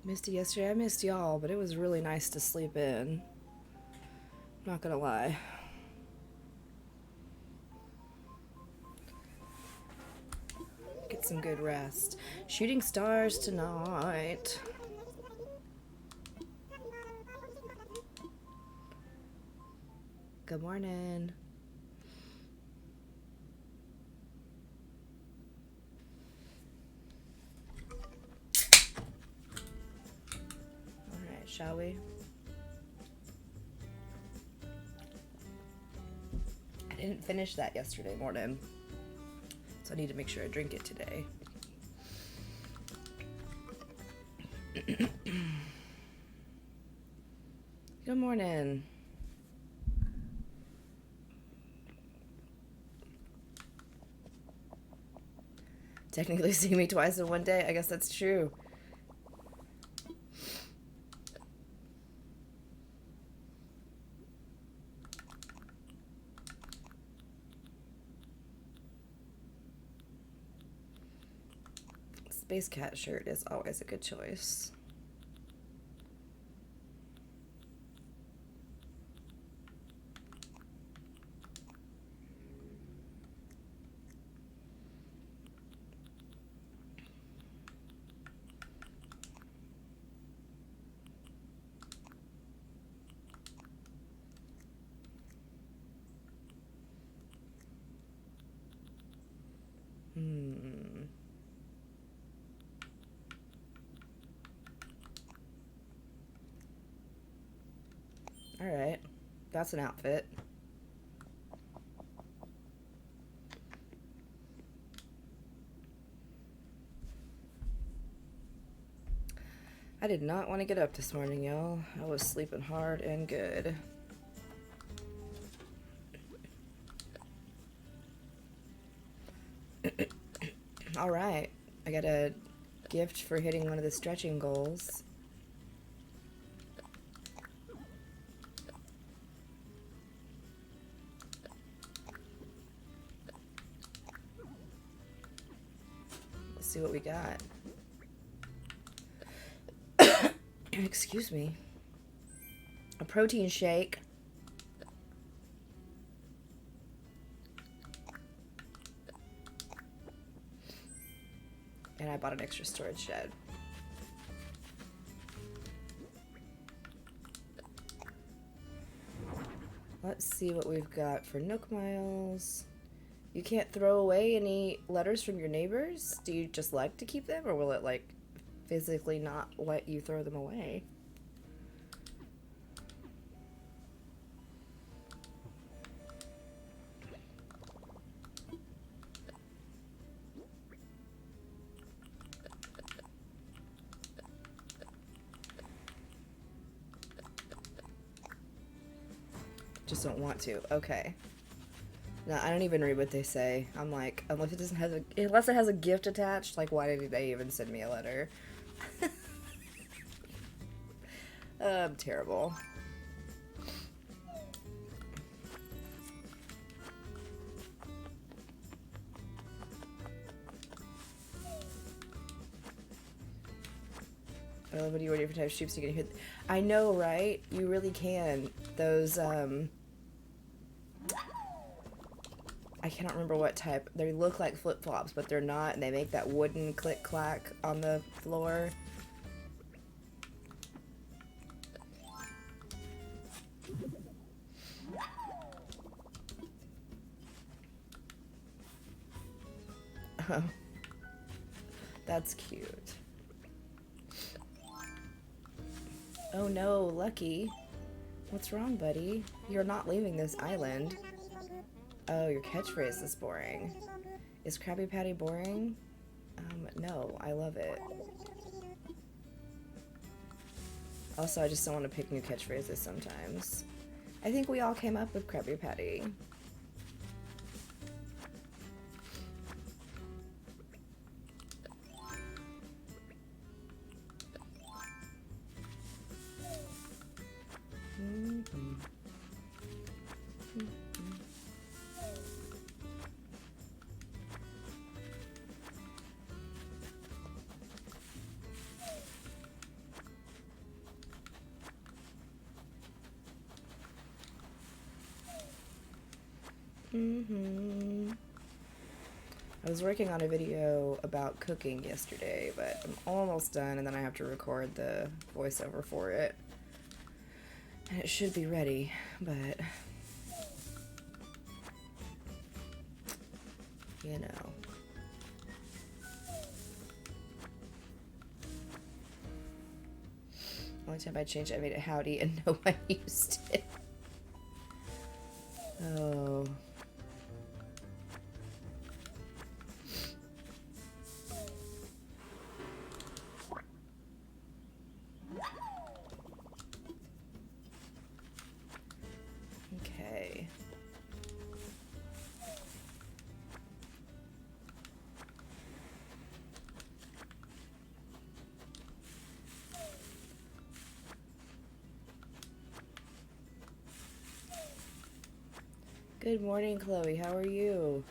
Missed it yesterday. I missed y'all, but it was really nice to sleep in. Not gonna lie. Get some good rest. Shooting stars tonight. Good morning. Alright, shall we? I didn't finish that yesterday morning, so I need to make sure I drink it today. Good morning. Technically see me twice in one day. I guess that's true. Space Cat shirt is always a good choice. Alright. That's an outfit. I did not want to get up this morning, y'all. I was sleeping hard and good. Alright. I got a gift for hitting one of the stretching goals. Let's see what we got. Excuse me. A protein shake. And I bought an extra storage shed. Let's see what we've got for Nook Miles. You can't throw away any letters from your neighbors? Do you just like to keep them, or will it, like, physically not let you throw them away? Just don't want to. Okay. No, I don't even read what they say. I'm like, unless it has a gift attached, like, why did they even send me a letter? I'm terrible. I love when you order different types of sheep so you can hear. I know, right? You really can. Those, I cannot remember what type. They look like flip-flops, but they're not, and they make that wooden click-clack on the floor. Oh. That's cute. Oh no, Lucky. What's wrong, buddy? You're not leaving this island. Oh, your catchphrase is boring. Is Krabby Patty boring? No, I love it. Also, I just don't want to pick new catchphrases sometimes. I think we all came up with Krabby Patty. I was working on a video about cooking yesterday, but I'm almost done, and then I have to record the voiceover for it. And it should be ready, but you know. Only time I changed it, I made it howdy and no one used it. Oh. Okay. Good morning, Chloe. How are you?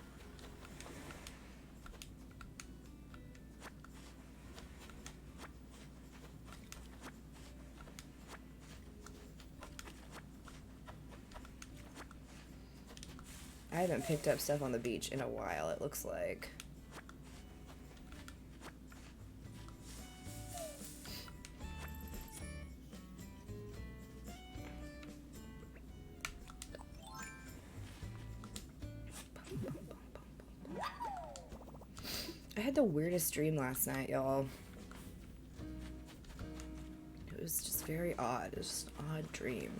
I haven't picked up stuff on the beach in a while, it looks like. I had the weirdest dream last night, y'all. It was just very odd. It was just an odd dream.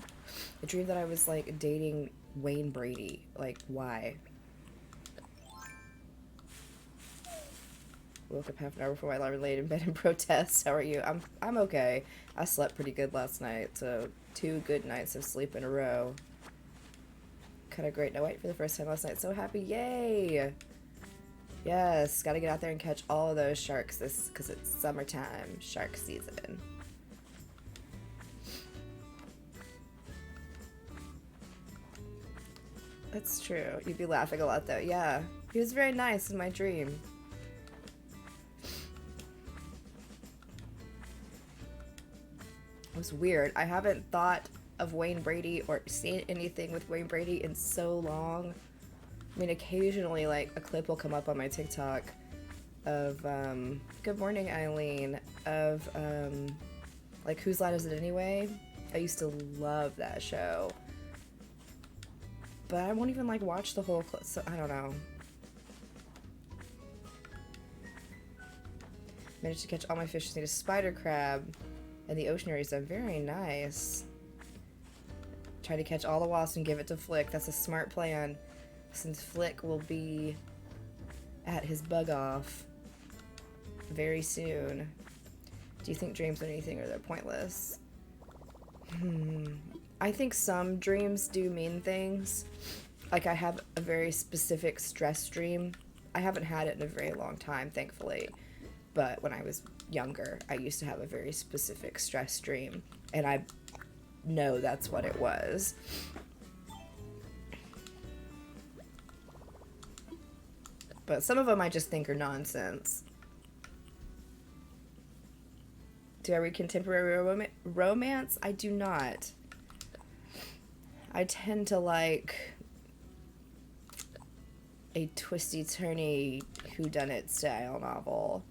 A dream that I was, like, dating Wayne Brady. Like, why? Woke up half an hour before my alarm, laid in bed in protest. How are you? I'm okay. I slept pretty good last night, so 2 good nights of sleep in a row. Kind of great. Now white for the first time last night. So happy. Yay! Yes, gotta get out there and catch all of those sharks because it's summertime, shark season. That's true. You'd be laughing a lot though. Yeah, he was very nice in my dream. It was weird. I haven't thought of Wayne Brady or seen anything with Wayne Brady in so long. I mean, occasionally, like, a clip will come up on my TikTok of, good morning, Eileen, of, like, Whose Line Is It Anyway? I used to love that show. But I won't even, like, watch the whole clip, so I don't know. Managed to catch all my fish, need a spider crab, and the ocean area are very nice. Try to catch all the wasps and give it to Flick. That's a smart plan. Since Flick will be at his bug off very soon. Do you think dreams mean anything or they're pointless? I think some dreams do mean things. Like, I have a very specific stress dream. I haven't had it in a very long time, thankfully. But when I was younger, I used to have a very specific stress dream. And I know that's what it was. But some of them I just think are nonsense. Do I read contemporary romance? I do not. I tend to like a twisty-turny whodunit style novel.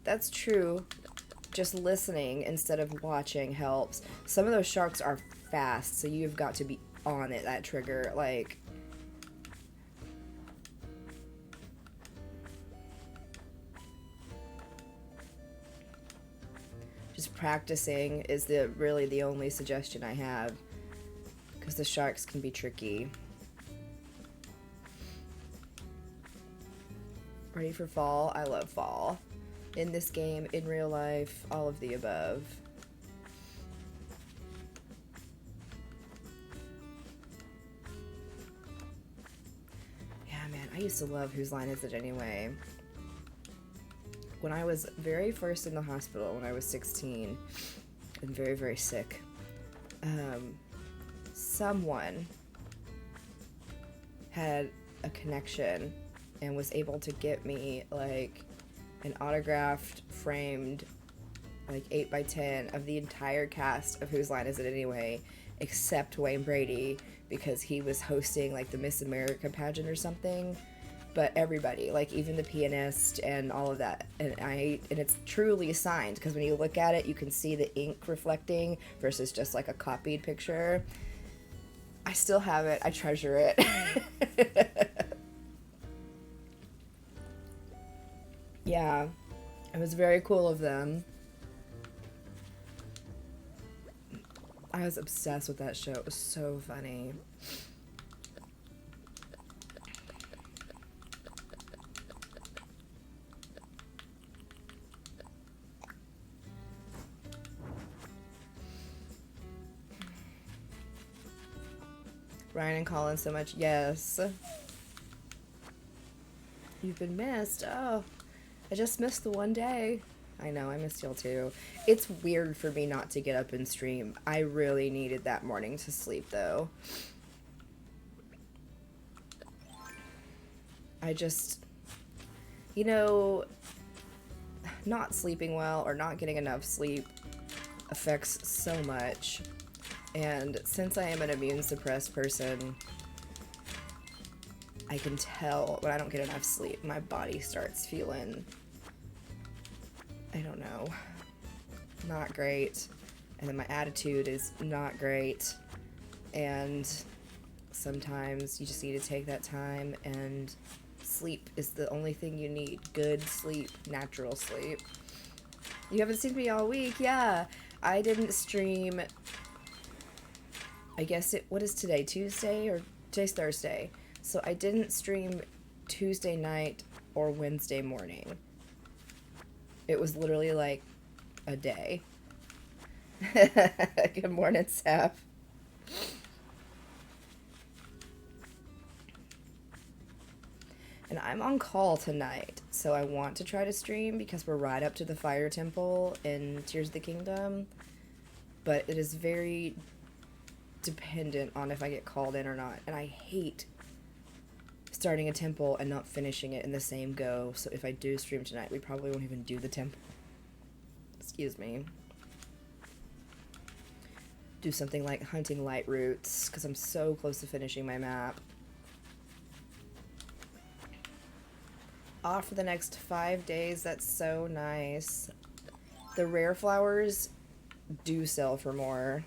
That's true. Just listening instead of watching helps. Some of those sharks are fast, so you've got to be on it, that trigger, like... Just practicing is really the only suggestion I have, because the sharks can be tricky. Ready for fall? I love fall. In this game, in real life, all of the above. Yeah, man, I used to love Whose Line Is It Anyway? When I was very first in the hospital, when I was 16, and very, very sick, someone had a connection and was able to get me, like, an autographed, framed like 8 by 10 of the entire cast of Whose Line Is It Anyway, except Wayne Brady, because he was hosting like the Miss America pageant or something. But everybody, like even the pianist and all of that, and it's truly signed, because when you look at it, you can see the ink reflecting versus just like a copied picture. I still have it. I treasure it. Yeah, it was very cool of them. I was obsessed with that show. It was so funny. Ryan and Colin so much. Yes. You've been missed. Oh, I just missed the one day. I know, I missed y'all too. It's weird for me not to get up and stream. I really needed that morning to sleep though. I just, you know, not sleeping well or not getting enough sleep affects so much. And since I am an immune suppressed person, I can tell when I don't get enough sleep, my body starts feeling, I don't know, not great. And then my attitude is not great. And sometimes you just need to take that time, and sleep is the only thing you need. Good sleep, natural sleep. You haven't seen me all week. Yeah, I didn't stream. I guess what is today? Tuesday, or today's Thursday. So I didn't stream Tuesday night or Wednesday morning. It was literally like a day. Good morning, Seth. And I'm on call tonight, so I want to try to stream because we're right up to the Fire Temple in Tears of the Kingdom. But it is very dependent on if I get called in or not. And I hate starting a temple and not finishing it in the same go. So if I do stream tonight, we probably won't even do the temple. Excuse me. Do something like hunting light roots, because I'm so close to finishing my map. Off for the next 5 days. That's so nice. The rare flowers do sell for more.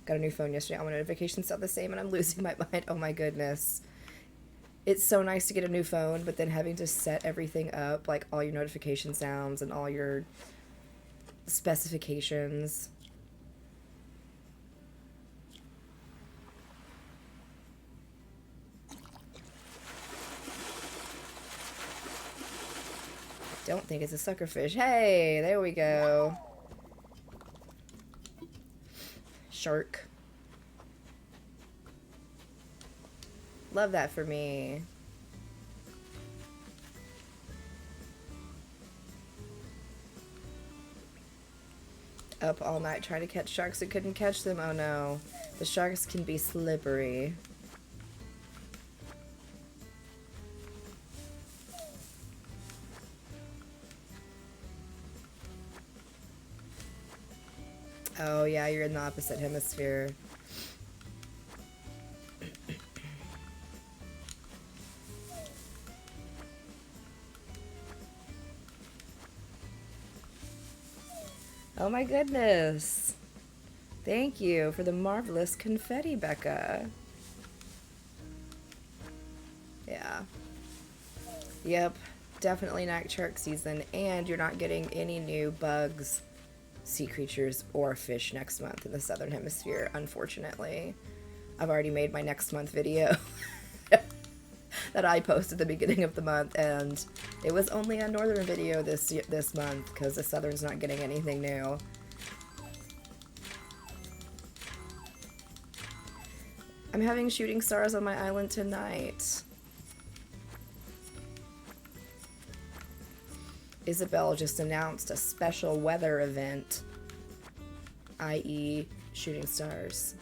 Got a new phone yesterday. All my notifications sound the same, and I'm losing my mind. Oh my goodness. It's so nice to get a new phone, but then having to set everything up, like all your notification sounds and all your specifications. Don't think it's a suckerfish. Hey, there we go. Shark. Love that for me. Up all night trying to catch sharks and couldn't catch them. Oh no. The sharks can be slippery. Oh yeah, you're in the opposite hemisphere. Oh my goodness. Thank you for the marvelous confetti, Becca. Yeah. Yep. Definitely not shark season, and you're not getting any new bugs, sea creatures, or fish next month in the southern hemisphere, unfortunately. I've already made my next month video that I posted at the beginning of the month, and it was only a northern video this month because the southern's not getting anything new. I'm having shooting stars on my island tonight. Isabel just announced a special weather event, i.e. shooting stars.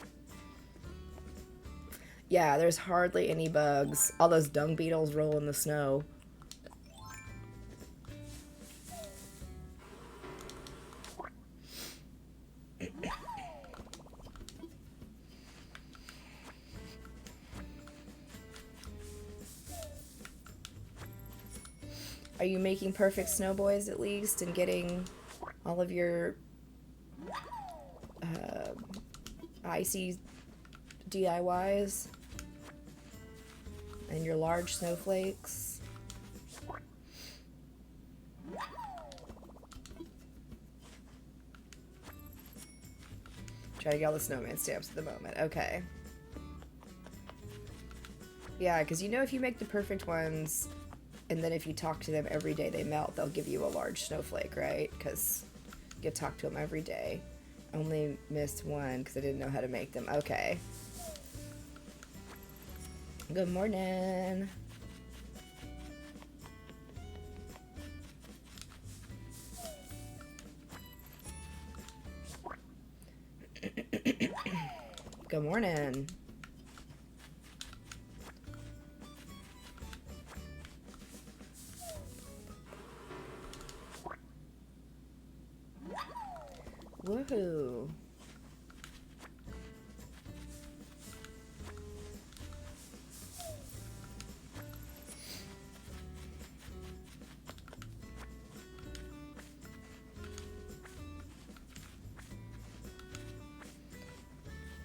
Yeah, there's hardly any bugs. All those dung beetles roll in the snow. Are you making perfect snow boys at least and getting all of your icy DIYs and your large snowflakes? Try to get all the snowman stamps at the moment. Okay. Yeah, because you know if you make the perfect ones and then if you talk to them every day they melt, they'll give you a large snowflake, right? Because you talk to them every day. Only missed one because I didn't know how to make them. Okay. Good morning. Good morning. Woohoo.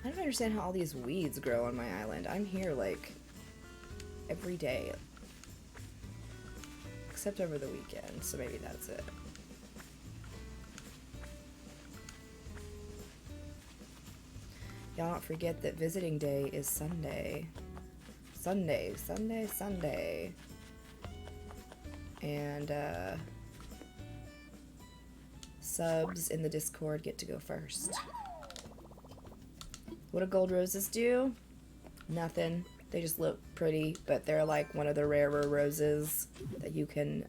I don't understand how all these weeds grow on my island. I'm here like every day. Except over the weekend, so maybe that's it. Y'all don't forget that visiting day is Sunday. Sunday, Sunday, Sunday. And subs in the Discord get to go first. What do gold roses do? Nothing. They just look pretty, but they're like one of the rarer roses that you can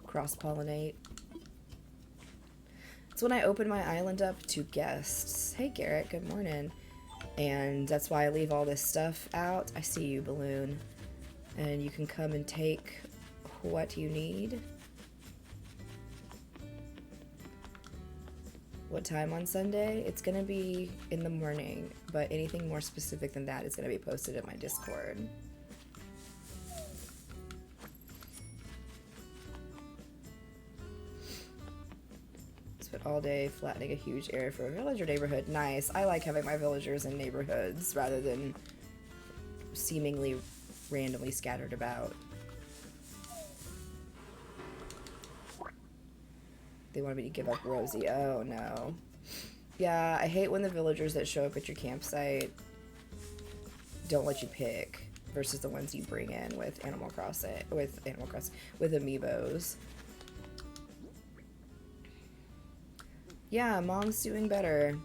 cross-pollinate. It's when I open my island up to guests. Hey Garrett, good morning. And that's why I leave all this stuff out. I see you, Balloon. And you can come and take what you need. What time on Sunday? It's gonna be in the morning, but anything more specific than that is gonna be posted in my Discord. Spent all day flattening a huge area for a villager neighborhood. Nice. I like having my villagers in neighborhoods rather than seemingly randomly scattered about. They wanted me to give up Rosie. Oh no. Yeah, I hate when the villagers that show up at your campsite don't let you pick versus the ones you bring in with Animal Crossing, with amiibos. Yeah, Mom's doing better.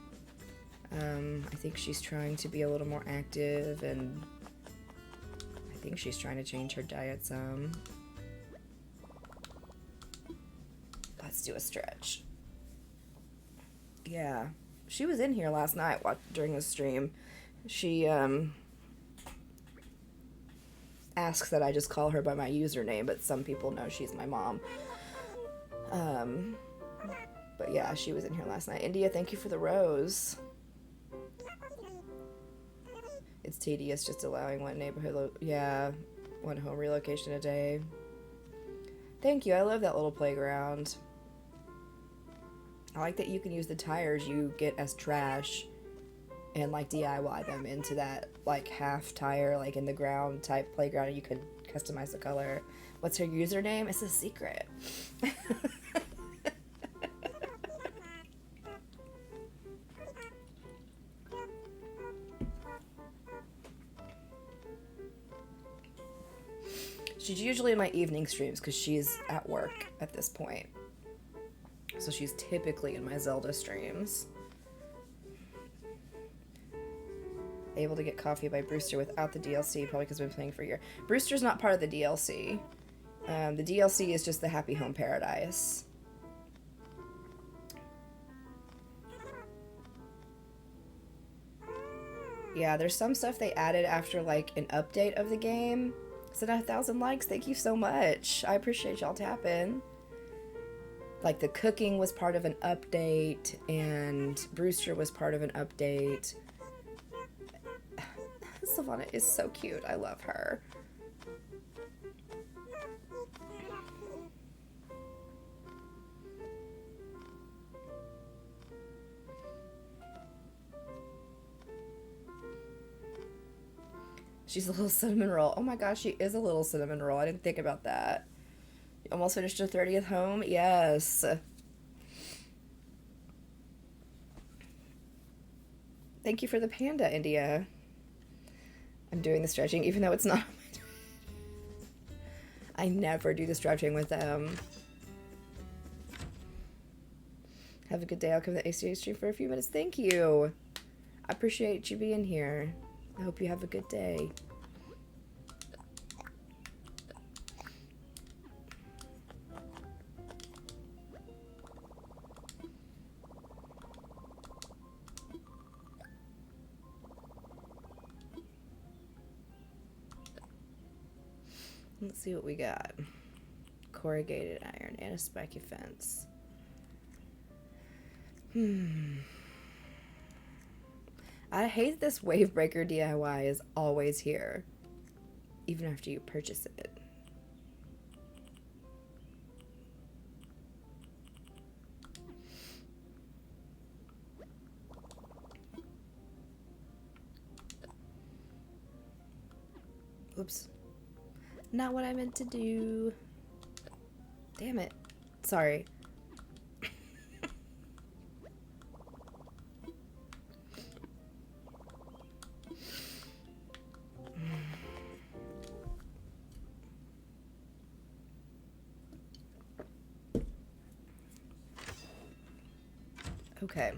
I think she's trying to be a little more active, and I think she's trying to change her diet some. Let's do a stretch. Yeah, she was in here last night during the stream. She asks that I just call her by my username, but some people know she's my mom. But yeah, she was in here last night. India, thank you for the rose. It's tedious just allowing one neighborhood, one home relocation a day. Thank you, I love that little playground. I like that you can use the tires you get as trash and like DIY them into that like half tire, like in the ground type playground, and you could customize the color. What's her username? It's a secret. She's usually in my evening streams because she's at work at this point. So she's typically in my Zelda streams. Able to get coffee by Brewster without the DLC, probably because I've been playing for a year. Brewster's not part of the DLC. The DLC is just the Happy Home Paradise. Yeah, there's some stuff they added after like an update of the game. So 1,000 likes, thank you so much. I appreciate y'all tapping. Like the cooking was part of an update, and Brewster was part of an update. Savannah is so cute. I love her. She's a little cinnamon roll. Oh my gosh, she is a little cinnamon roll. I didn't think about that. You almost finished your 30th home? Yes. Thank you for the panda, India. I'm doing the stretching, even though it's not. I never do the stretching with them. Have a good day. I'll come to the ACNH stream for a few minutes. Thank you. I appreciate you being here. I hope you have a good day. Let's see what we got. Corrugated iron and a spiky fence. I hate this wave breaker DIY is always here, even after you purchase it. Oops. Not what I meant to do. Damn it. Sorry. Okay.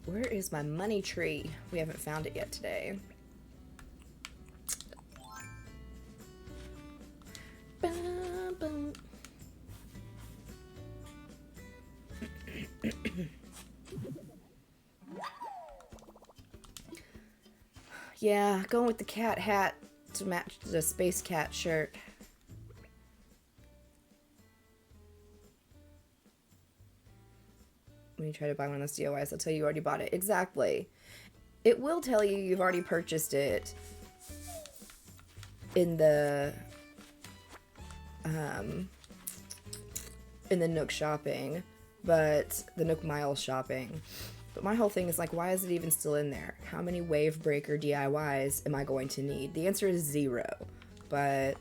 Where is my money tree? We haven't found it yet today. Yeah, going with the cat hat to match the space cat shirt. When you try to buy one of those DIYs, they'll tell you already bought it. Exactly. It will tell you you've already purchased it in the Nook shopping, but the Nook Miles shopping. But my whole thing is like, why is it even still in there? How many wave breaker DIYs am I going to need? The answer is 0, but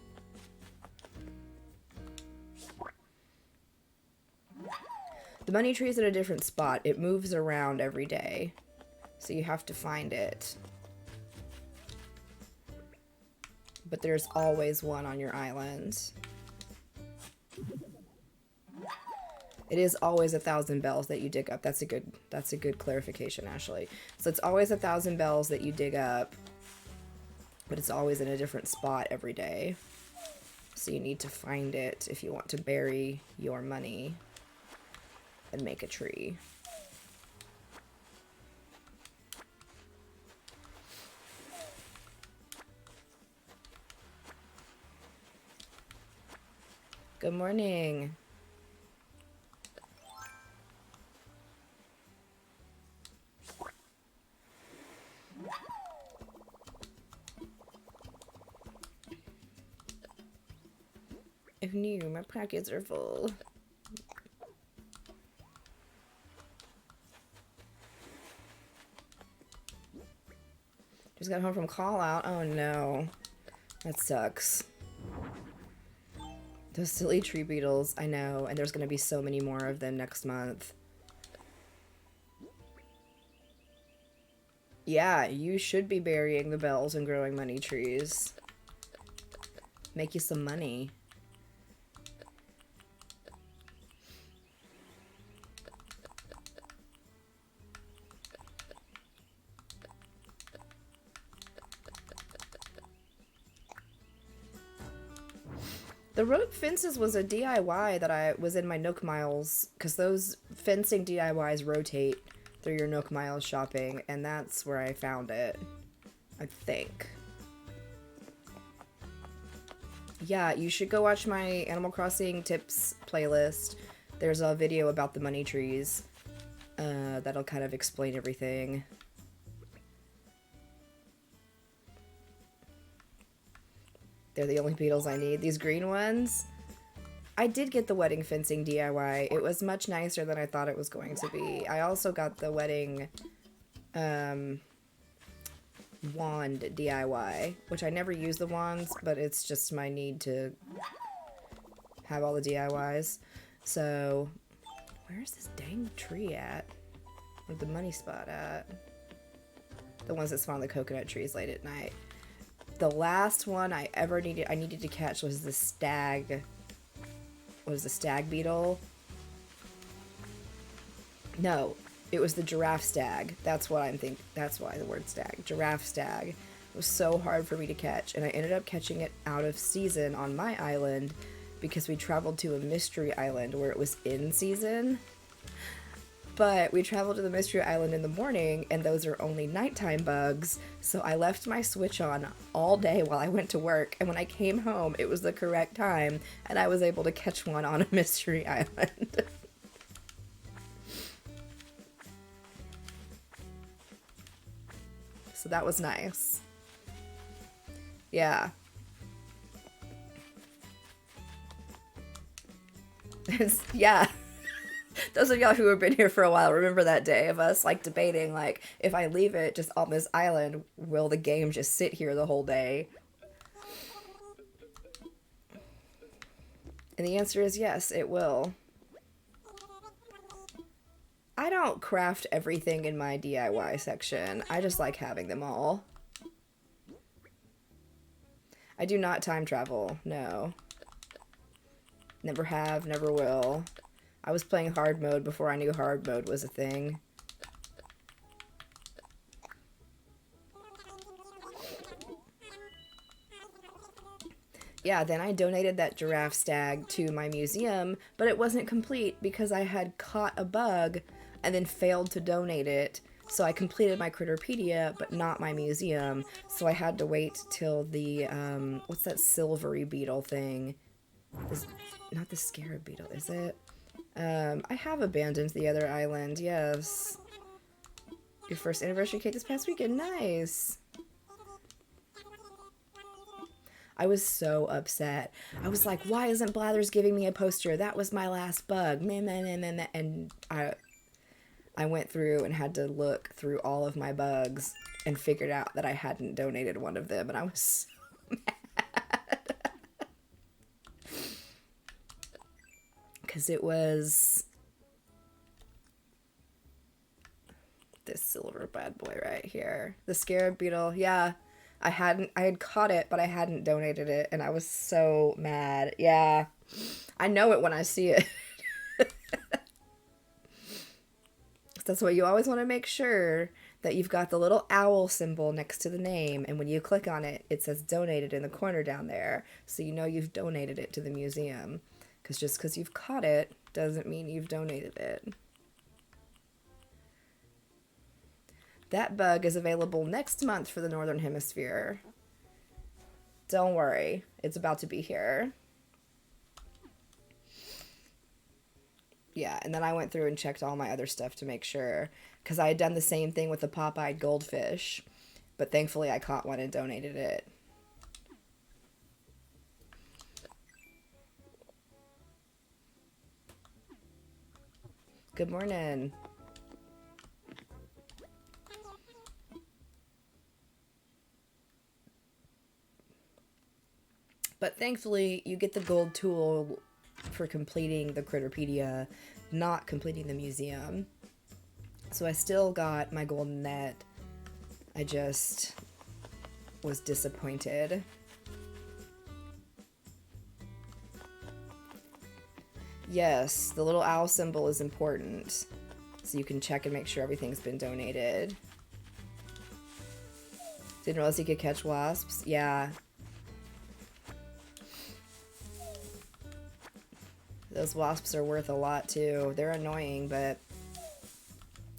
the money tree is at a different spot. It moves around every day, so you have to find it. But there's always one on your island. It is always 1,000 bells that you dig up. That's a good clarification, Ashley. So it's always 1,000 bells that you dig up, but it's always in a different spot every day. So you need to find it if you want to bury your money and make a tree. Good morning. If new, my pockets are full. Just got home from call out. Oh no. That sucks. Those silly tree beetles, I know, and there's gonna be so many more of them next month. Yeah, you should be burying the bells and growing money trees. Make you some money. The rope fences was a DIY that I was in my Nook Miles, because those fencing DIYs rotate through your Nook Miles shopping, and that's where I found it, I think. Yeah, you should go watch my Animal Crossing tips playlist. There's a video about the money trees that'll kind of explain everything. They're the only beetles I need. These green ones, I did get the wedding fencing DIY. It was much nicer than I thought it was going to be. I also got the wedding wand DIY, which I never use the wands, but it's just my need to have all the DIYs. So, where's this dang tree at? Where's the money spot at? The ones that spawn the coconut trees late at night. The last one I needed to catch was the stag. What was the stag beetle? No, it was the giraffe stag. That's what I'm thinking. That's why the word stag. Giraffe stag. It was so hard for me to catch, and I ended up catching it out of season on my island because we traveled to a mystery island where it was in season. But we traveled to the mystery island in the morning, and those are only nighttime bugs, so I left my switch on all day while I went to work, and when I came home, it was the correct time, and I was able to catch one on a mystery island. So that was nice. Yeah. Yeah. Those of y'all who have been here for a while remember that day of us like debating, like, if I leave it just on this island, will the game just sit here the whole day? And the answer is yes, it will. I don't craft everything in my DIY section. I just like having them all. I do not time travel, no. Never have, never will. I was playing hard mode before I knew hard mode was a thing. Yeah, then I donated that giraffe stag to my museum, but it wasn't complete because I had caught a bug and then failed to donate it. So I completed my Critterpedia, but not my museum. So I had to wait till the, what's that silvery beetle thing? Not the scarab beetle, is it? I have abandoned the other island, yes. Your first anniversary cake this past weekend, nice. I was so upset. I was like, why isn't Blathers giving me a poster? That was my last bug. And I went through and had to look through all of my bugs and figured out that I hadn't donated one of them, and I was so mad. Because it was this silver bad boy right here. The scarab beetle, yeah. I had caught it, but I hadn't donated it, and I was so mad. Yeah. I know it when I see it. That's why you always want to make sure that you've got the little owl symbol next to the name, and when you click on it, it says donated in the corner down there, so you know you've donated it to the museum. Because just because you've caught it doesn't mean you've donated it. That bug is available next month for the Northern Hemisphere. Don't worry, it's about to be here. Yeah, and then I went through and checked all my other stuff to make sure, because I had done the same thing with the pop-eyed goldfish, but thankfully I caught one and donated it. Good morning. But thankfully, you get the gold tool for completing the Critterpedia, not completing the museum. So I still got my golden net. I just was disappointed. Yes, the little owl symbol is important. So you can check and make sure everything's been donated. Didn't realize you could catch wasps. Yeah. Those wasps are worth a lot too. They're annoying, but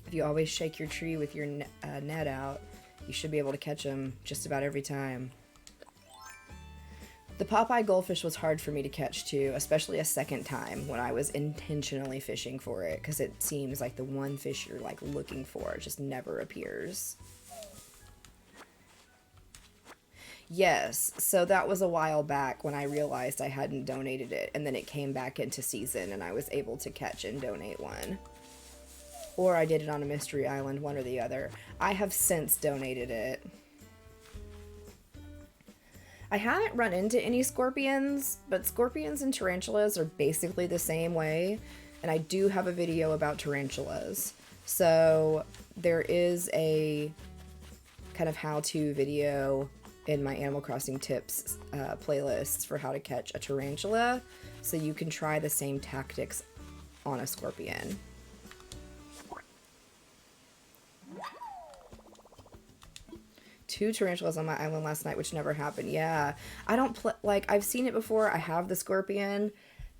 if you always shake your tree with your net out, you should be able to catch them just about every time. The Popeye goldfish was hard for me to catch too, especially a second time when I was intentionally fishing for it, because it seems like the one fish you're like looking for just never appears. Yes, so that was a while back when I realized I hadn't donated it, and then it came back into season and I was able to catch and donate one. Or I did it on a mystery island, one or the other. I have since donated it. I haven't run into any scorpions, but scorpions and tarantulas are basically the same way. And I do have a video about tarantulas. So there is a kind of how-to video in my Animal Crossing tips playlists for how to catch a tarantula. So you can try the same tactics on a scorpion. Two tarantulas on my island last night, which never happened. Yeah, I don't play, like, I've seen it before. I have the scorpion,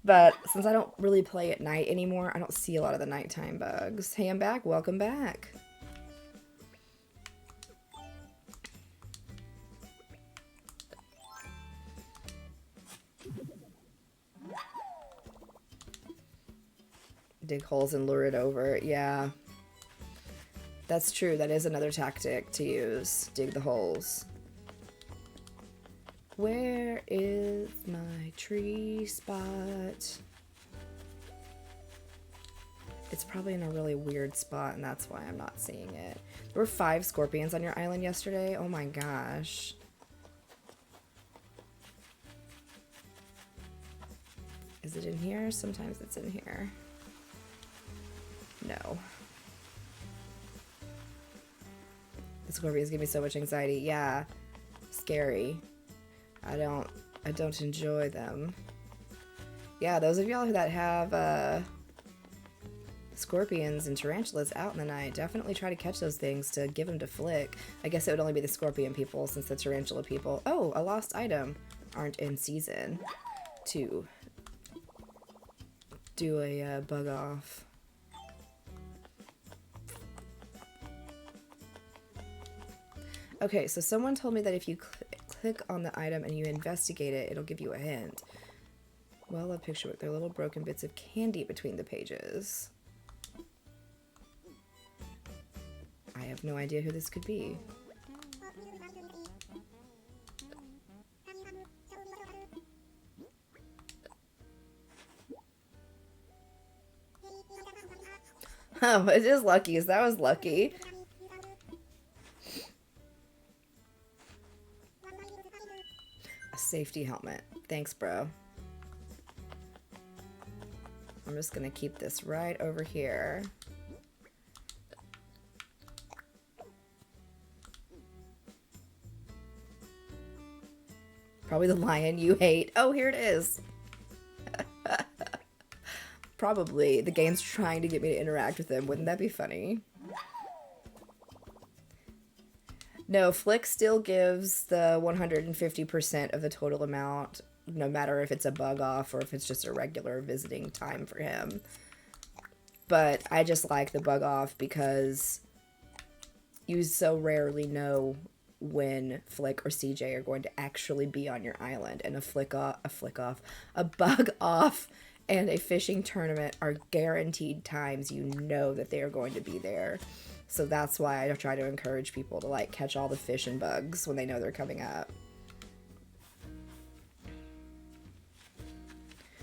but since I don't really play at night anymore, I don't see a lot of the nighttime bugs. Hey, I'm back. Welcome back. Dig holes and lure it over. Yeah. That's true. That is another tactic to use. Dig the holes. Where is my tree spot? It's probably in a really weird spot, and that's why I'm not seeing it. There were 5 scorpions on your island yesterday. Oh my gosh. Is it in here? Sometimes it's in here. No. The scorpions give me so much anxiety. Yeah. Scary. I don't enjoy them. Yeah, those of y'all that have scorpions and tarantulas out in the night, definitely try to catch those things to give them to Flick. I guess it would only be the scorpion people, since the tarantula people, oh, a lost item, aren't in season to do a bug off. Okay, so someone told me that if you click on the item and you investigate it, it'll give you a hint. Well, a picture with their little broken bits of candy between the pages. I have no idea who this could be. Oh, it is Lucky's. That was lucky. A safety helmet. Thanks, bro. I'm just gonna keep this right over here. Probably the lion you hate. Oh, here it is. Probably. The game's trying to get me to interact with him. Wouldn't that be funny? No, Flick still gives the 150% of the total amount, no matter if it's a bug off or if it's just a regular visiting time for him. But I just like the bug off because you so rarely know when Flick or CJ are going to actually be on your island, and a bug off and a fishing tournament are guaranteed times you know that they are going to be there. So that's why I try to encourage people to like catch all the fish and bugs when they know they're coming up.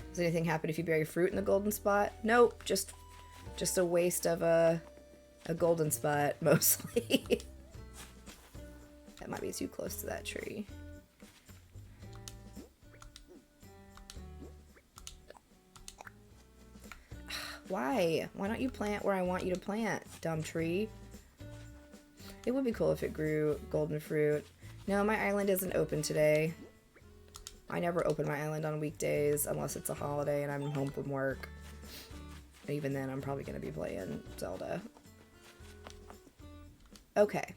Does anything happen if you bury fruit in the golden spot? Nope, just a waste of a golden spot mostly. That might be too close to that tree. Why? Why don't you plant where I want you to plant, dumb tree? It would be cool if it grew golden fruit. No, my island isn't open today. I never open my island on weekdays unless it's a holiday and I'm home from work. And even then, I'm probably going to be playing Zelda. Okay.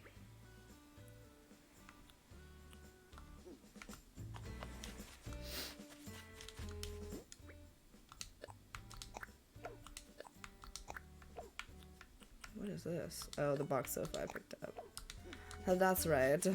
What is this? Oh, the box sofa I picked up. Oh, that's right.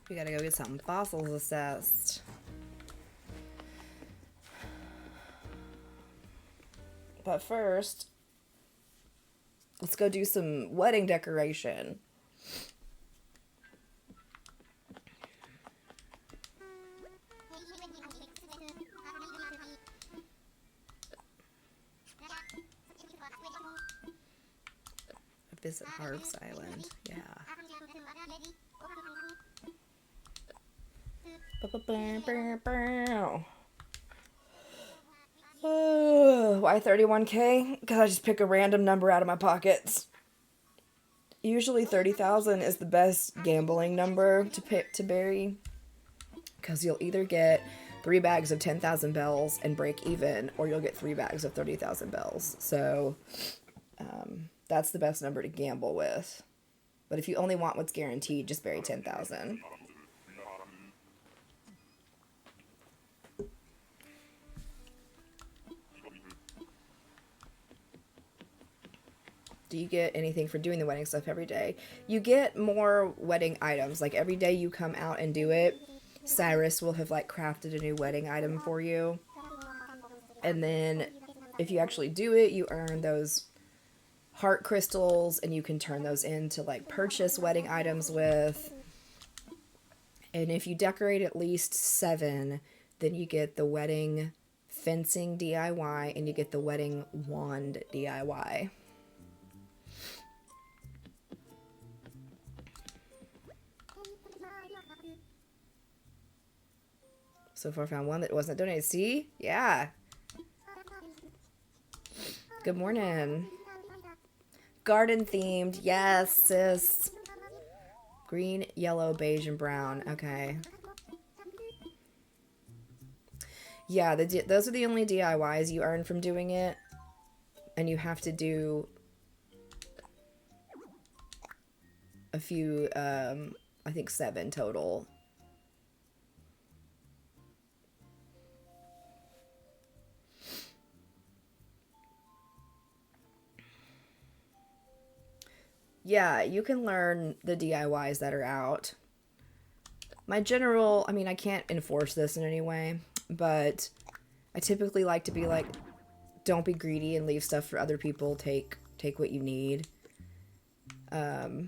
We gotta go get some fossils assessed. But first, let's go do some wedding decoration. Visit Harps Island. Yeah. Why 31K? Because I just pick a random number out of my pockets. Usually 30,000 is the best gambling number to bury. Because you'll either get 3 bags of 10,000 bells and break even, or you'll get 3 bags of 30,000 bells. So that's the best number to gamble with. But if you only want what's guaranteed, just bury 10,000. Do you get anything for doing the wedding stuff every day? You get more wedding items. Like every day you come out and do it, Cyrus will have like crafted a new wedding item for you. And then if you actually do it, you earn those heart crystals and you can turn those into like purchase wedding items with. And if you decorate at least 7, then you get the wedding fencing DIY and you get the wedding wand DIY. So far found one that wasn't donated. See? Yeah. Good morning. Garden themed. Yes, sis. Green, yellow, beige, and brown. Okay. Yeah, those are the only DIYs you earn from doing it. And you have to do a few, I think 7 total. Yeah, you can learn the DIYs that are out. My general, I mean, I can't enforce this in any way, but I typically like to be like, don't be greedy and leave stuff for other people. Take what you need. But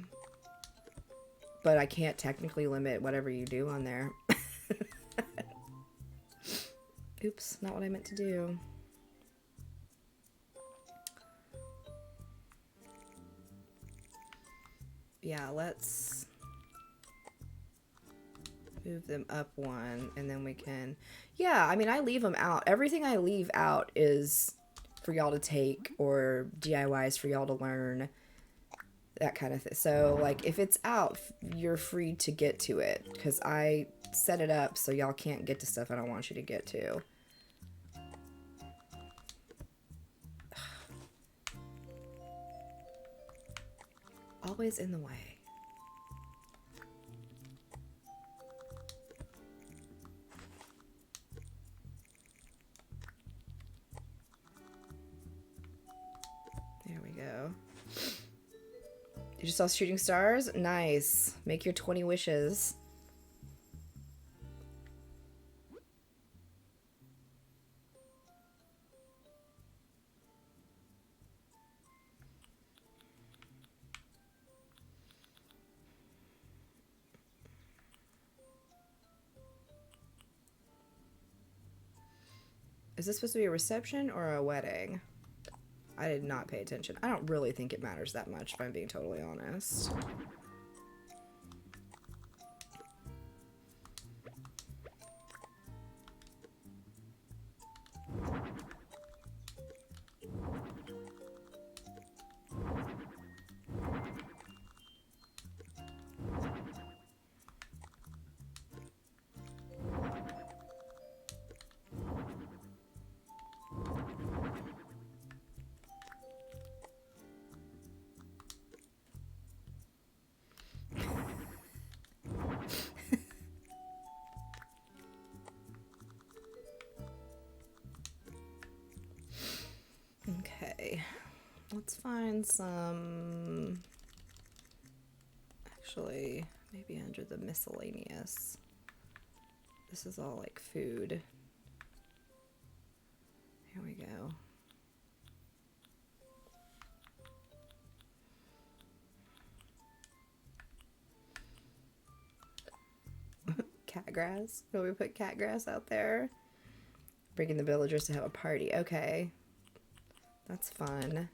I can't technically limit whatever you do on there. Oops, not what I meant to do. Yeah, let's move them up 1 and then we can, yeah, I mean, I leave them out. Everything I leave out is for y'all to take or DIYs for y'all to learn, that kind of thing. So like if it's out, you're free to get to it because I set it up so y'all can't get to stuff I don't want you to get to. Always in the way. There we go. You just saw shooting stars? Nice. Make your 20 wishes. Is this supposed to be a reception or a wedding? I did not pay attention. I don't really think it matters that much, if I'm being totally honest. Okay, let's find some, actually, maybe under the miscellaneous. This is all like food. Here we go. Cat grass. Will we put cat grass out there? Bringing the villagers to have a party. Okay. That's fun.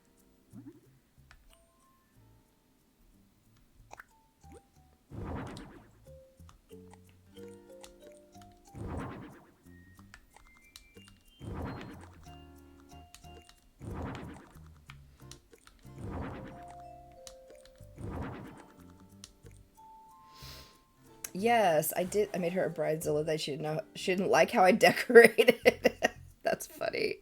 Yes, I did. I made her a bridezilla that she didn't like how I decorated. That's funny.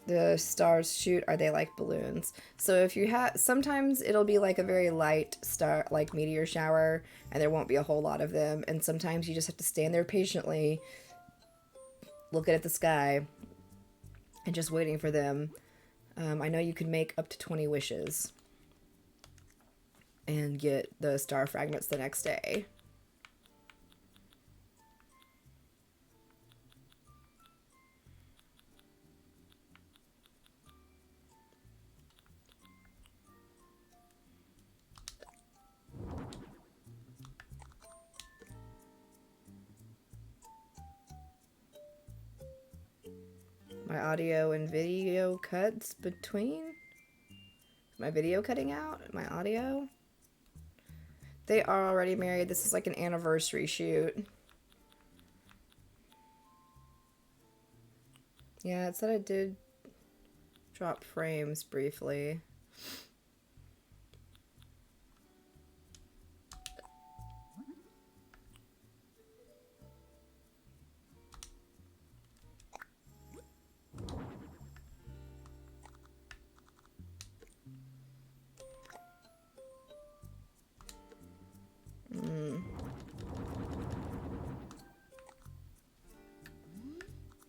The stars shoot, are they like balloons? So if you have, sometimes it'll be like a very light star, like meteor shower, and there won't be a whole lot of them. And sometimes you just have to stand there patiently, looking at the sky, and just waiting for them. I know you can make up to 20 wishes and get the star fragments the next day. My audio and video cuts between? My video cutting out? My audio? They are already married. This is like an anniversary shoot. Yeah, it said I did drop frames briefly.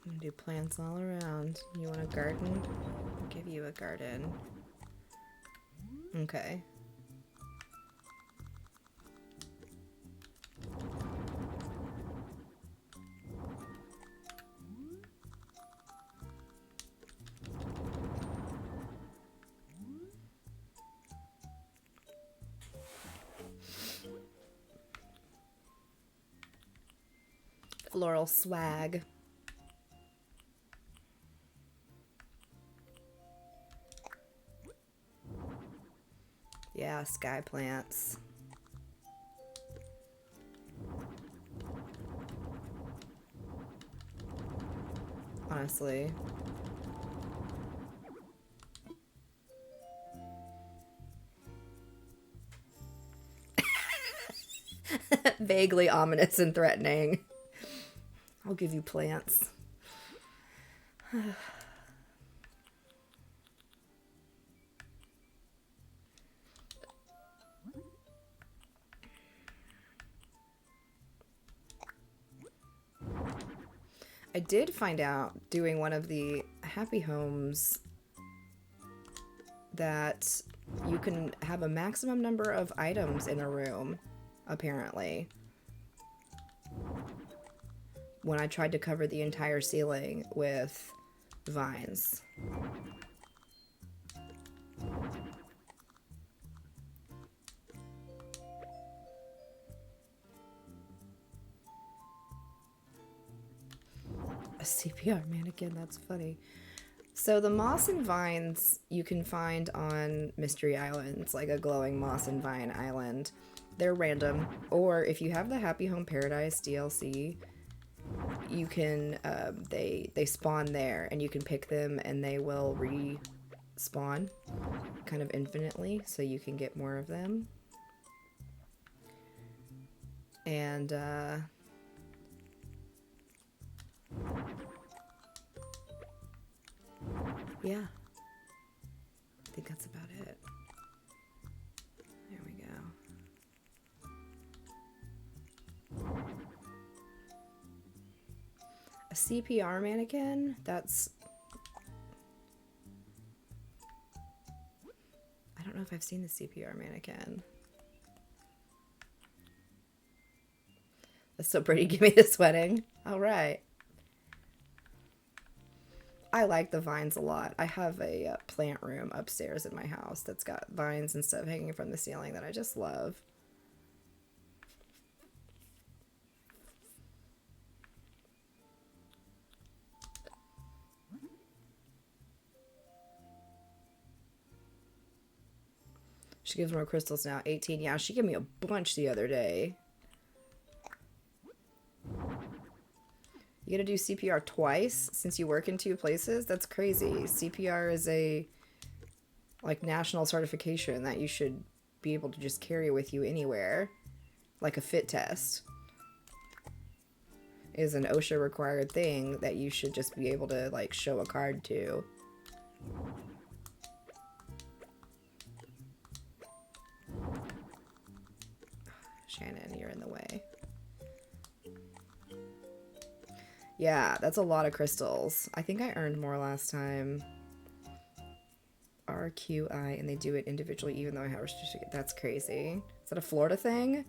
I'm gonna do plants all around. You want a garden? I'll give you a garden. Okay. Floral swag. Yeah, sky plants. Honestly. Vaguely ominous and threatening. I'll give you plants. I did find out doing one of the happy homes that you can have a maximum number of items in a room, apparently. When I tried to cover the entire ceiling with vines. A CPR mannequin, that's funny. So the moss and vines you can find on mystery islands, like a glowing moss and vine island. They're random. Or if you have the Happy Home Paradise DLC, you can they spawn there and you can pick them and they will respawn kind of infinitely, so you can get more of them. And yeah, I think that's about it. There we go. A CPR mannequin? That's... I don't know if I've seen the CPR mannequin. That's so pretty. Give me the sweating. All right. I like the vines a lot. I have a plant room upstairs in my house that's got vines and stuff hanging from the ceiling that I just love. She gives more crystals now. 18. Yeah, she gave me a bunch the other day. You gotta do CPR twice since you work in 2 places? That's crazy. CPR is a, like, national certification that you should be able to just carry with you anywhere. like a fit test is an OSHA required thing that you should just be able to like show a card to. Shannon, you're in the way. Yeah, that's a lot of crystals. I think I earned more last time. RQI, and they do it individually even though I have a certificate. That's crazy. Is that a Florida thing?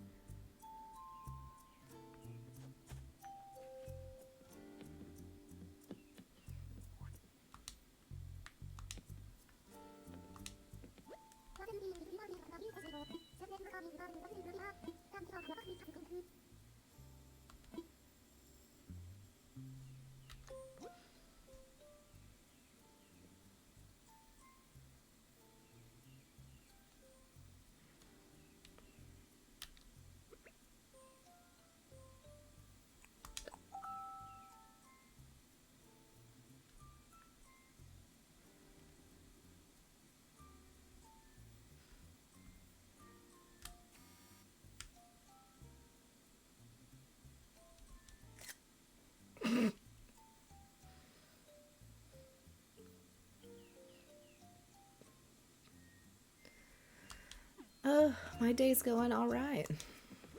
Oh, my day's going all right.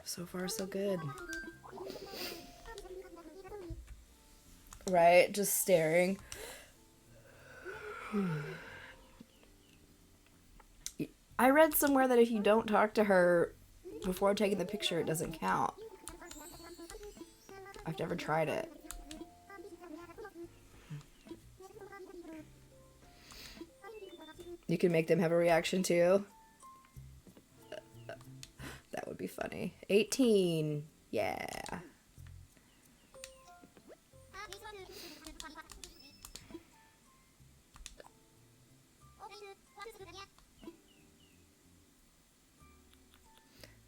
So far, so good. Right, just staring. I read somewhere that if you don't talk to her before taking the picture, it doesn't count. I've never tried it. You can make them have a reaction too. That would be funny. 18. Yeah.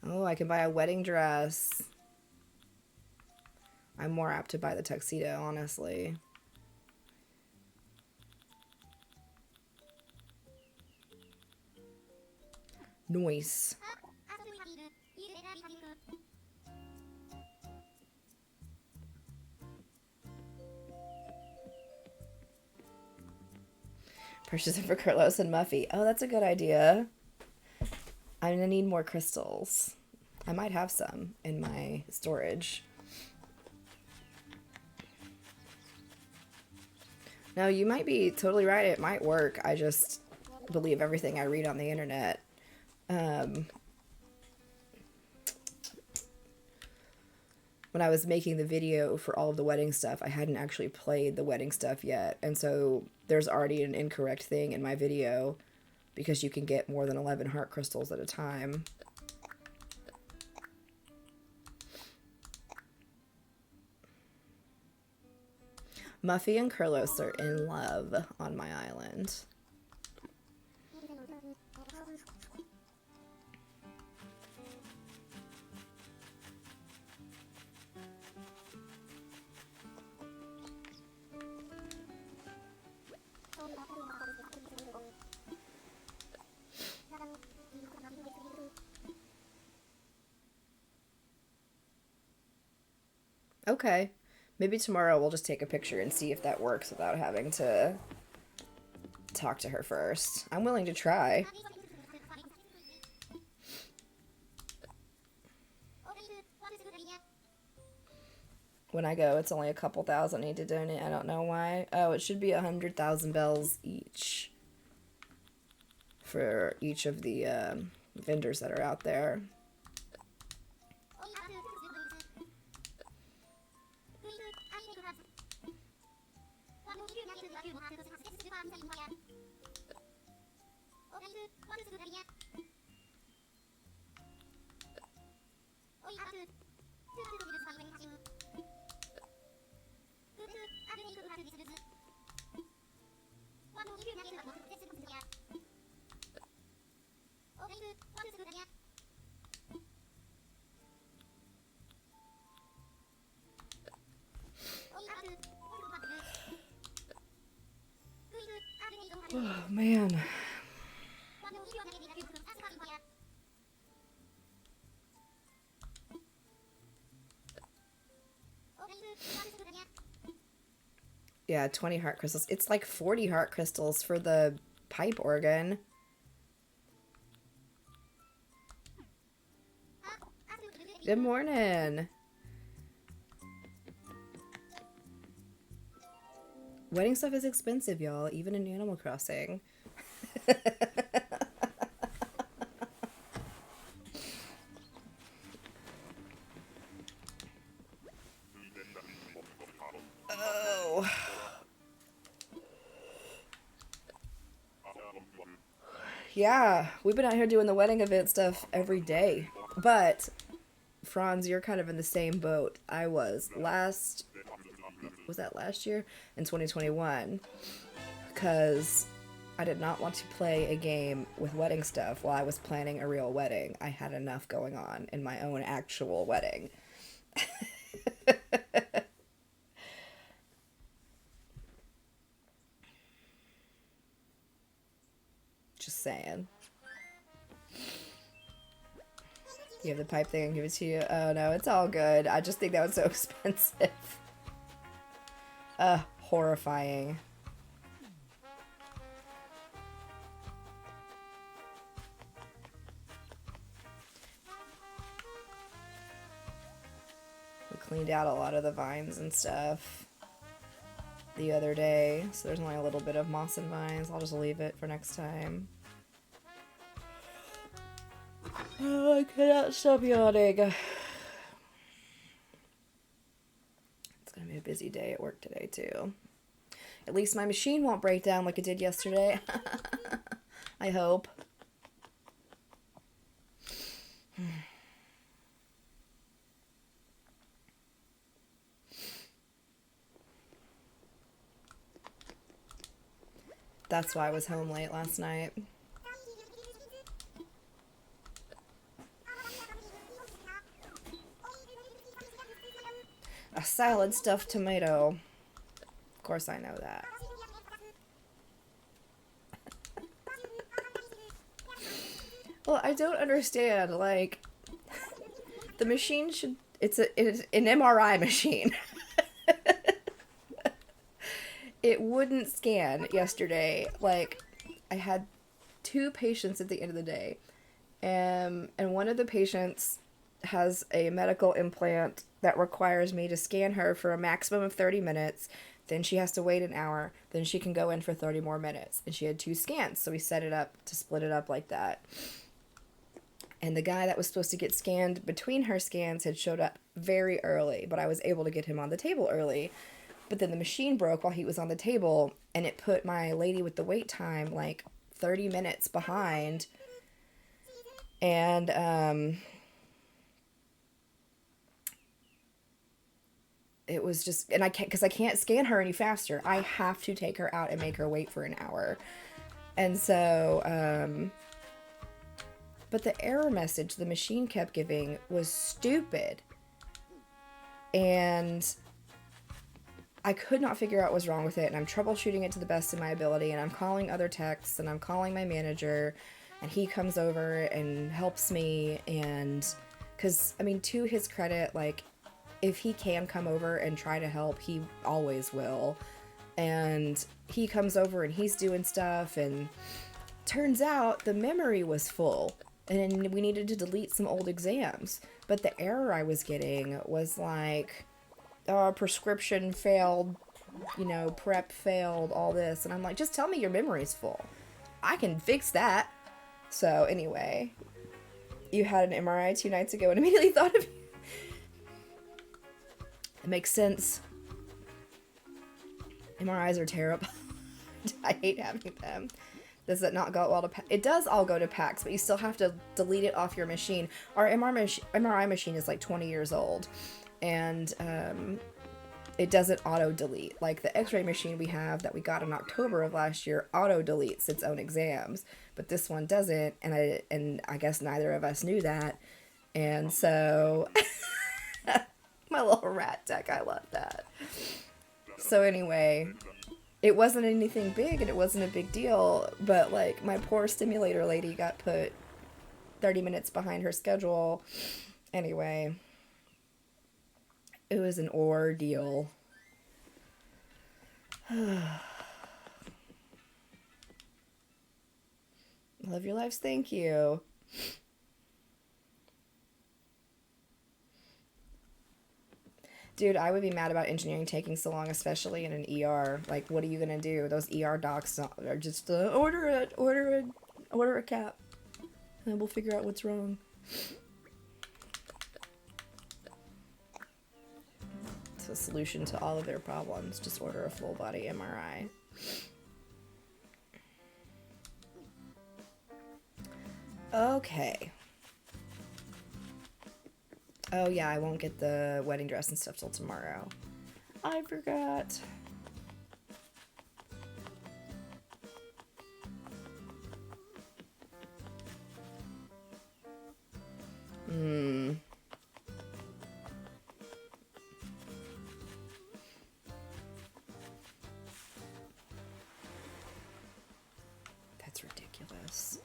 Oh, I can buy a wedding dress. I'm more apt to buy the tuxedo, honestly. Nice. Purchase it for Carlos and Muffy. Oh, that's a good idea. I'm gonna need more crystals. I might have some in my storage. No, you might be totally right. It might work. I just believe everything I read on the internet. When I was making the video for all of the wedding stuff, I hadn't actually played the wedding stuff yet. And so there's already an incorrect thing in my video because you can get more than 11 heart crystals at a time. Muffy and Carlos are in love on my island. Okay. Maybe tomorrow we'll just take a picture and see if that works without having to talk to her first. I'm willing to try. When I go, it's only a couple thousand need to donate. I don't know why. Oh, it should be 100,000 bells each for each of the vendors that are out there. Oh, man. Yeah, 20 heart crystals. It's like 40 heart crystals for the pipe organ. Good morning. Wedding stuff is expensive, y'all, even in Animal Crossing. Oh. Yeah, we've been out here doing the wedding event stuff every day. But, Franz, you're kind of in the same boat I was was that last year? In 2021. Because I did not want to play a game with wedding stuff while I was planning a real wedding. I had enough going on in my own actual wedding. Just saying. You have the pipe thing and give it to you. Oh no, it's all good. I just think that was so expensive. Horrifying. We cleaned out a lot of the vines and stuff the other day, so there's only a little bit of moss and vines. I'll just leave it for next time. Oh, I cannot stop yawning. It's gonna be a busy day at work today, too. At least my machine won't break down like it did yesterday. I hope. That's why I was home late last night. A salad stuffed tomato. Of course I know that. Well, I don't understand, like, the machine should, it's an MRI machine. It wouldn't scan yesterday. Like, I had 2 patients at the end of the day, and one of the patients has a medical implant that requires me to scan her for a maximum of 30 minutes. Then she has to wait an hour. Then she can go in for 30 more minutes. And she had 2 scans, so we set it up to split it up like that. And the guy that was supposed to get scanned between her scans had showed up very early, but I was able to get him on the table early. But then the machine broke while he was on the table, and it put my lady with the wait time like 30 minutes behind. And it was just, and I can't, because I can't scan her any faster. I have to take her out and make her wait for an hour. And so, but the error message the machine kept giving was stupid. And I could not figure out what was wrong with it. And I'm troubleshooting it to the best of my ability. And I'm calling other techs, and I'm calling my manager. And he comes over and helps me. And because, I mean, to his credit, like, if he can come over and try to help, he always will. And he comes over and he's doing stuff. And turns out the memory was full. And we needed to delete some old exams. But the error I was getting was like, prescription failed, prep failed, all this. And I'm like, just tell me your memory's full. I can fix that. So anyway, you had an MRI 2 nights ago and immediately thought of you. It makes sense. MRIs are terrible. I hate having them. Does it not go well to PAX? It does all go to PAX, but you still have to delete it off your machine. Our MRI machine is like 20 years old, and it doesn't auto-delete. Like the x-ray machine we have that we got in October of last year auto-deletes its own exams, but this one doesn't, and I guess neither of us knew that. And so, my little rat tech, I love that. So anyway, it wasn't anything big and it wasn't a big deal, but like my poor stimulator lady got put 30 minutes behind her schedule. Anyway, it was an ordeal. Love your lives, thank you. Dude, I would be mad about engineering taking so long, especially in an ER. Like, what are you gonna do? Those ER docs are just order a cap, and we'll figure out what's wrong. It's a solution to all of their problems. Just order a full body MRI. Okay. Oh yeah, I won't get the wedding dress and stuff till tomorrow. I forgot. That's ridiculous.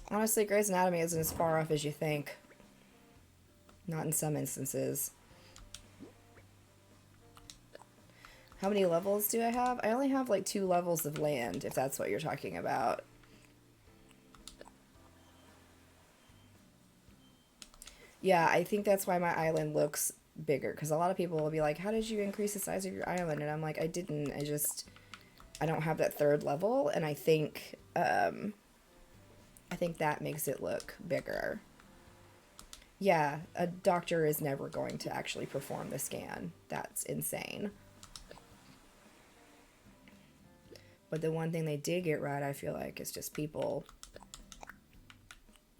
Honestly, Grey's Anatomy isn't as far off as you think. Not in some instances. How many levels do I have? I only have like 2 levels of land, if that's what you're talking about. Yeah, I think that's why my island looks bigger, because a lot of people will be like, how did you increase the size of your island? And I'm like, I didn't. I don't have that 3rd level, and I think that makes it look bigger. Yeah, a doctor is never going to actually perform the scan. That's insane. But the one thing they did get right, I feel like, is just people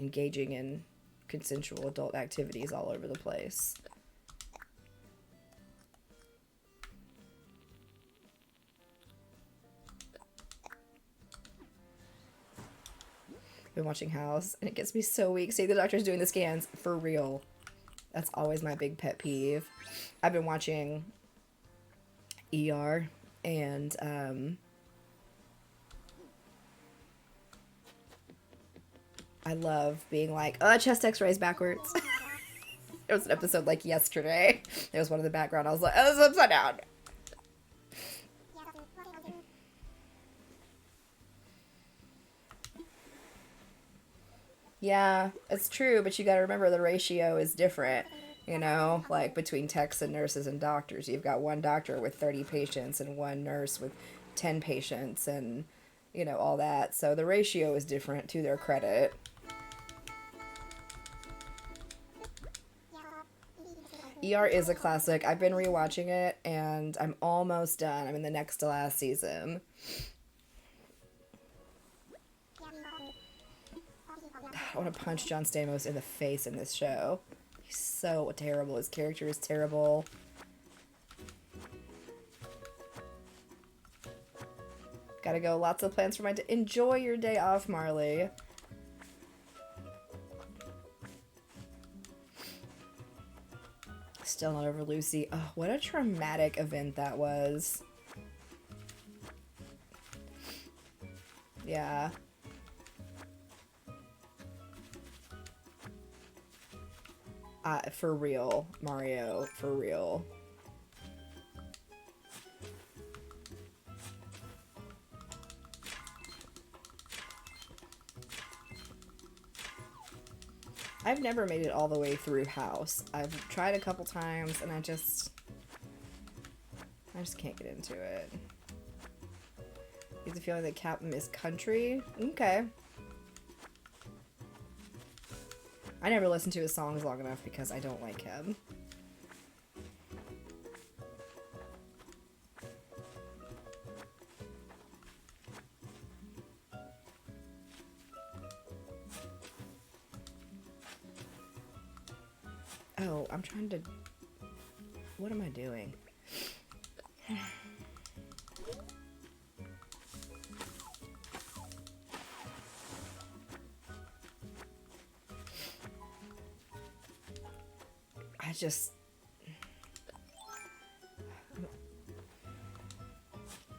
engaging in consensual adult activities all over the place. Been watching House, and it gets me so weak. Say the doctor's doing the scans for real. That's always my big pet peeve. I've been watching ER, and I love being like, chest x-rays backwards. There was an episode like yesterday. There was one in the background. I was like, oh, it's upside down. Yeah, it's true, but you gotta remember the ratio is different, you know, like between techs and nurses and doctors. You've got one doctor with 30 patients and one nurse with 10 patients and, you know, all that. So the ratio is different, to their credit. ER is a classic. I've been rewatching it, and I'm almost done. I'm in the next to last season. I want to punch John Stamos in the face in this show. He's so terrible. His character is terrible. Gotta go. Lots of plans for my day. Enjoy your day off, Marley. Still not over Lucy. Oh, what a traumatic event that was. Yeah. For real, Mario, for real. I've never made it all the way through House. I've tried a couple times, and I just can't get into it. You have the feeling that Captain is country? Okay. I never listened to his songs long enough because I don't like him. Oh, I'm trying to... What am I doing?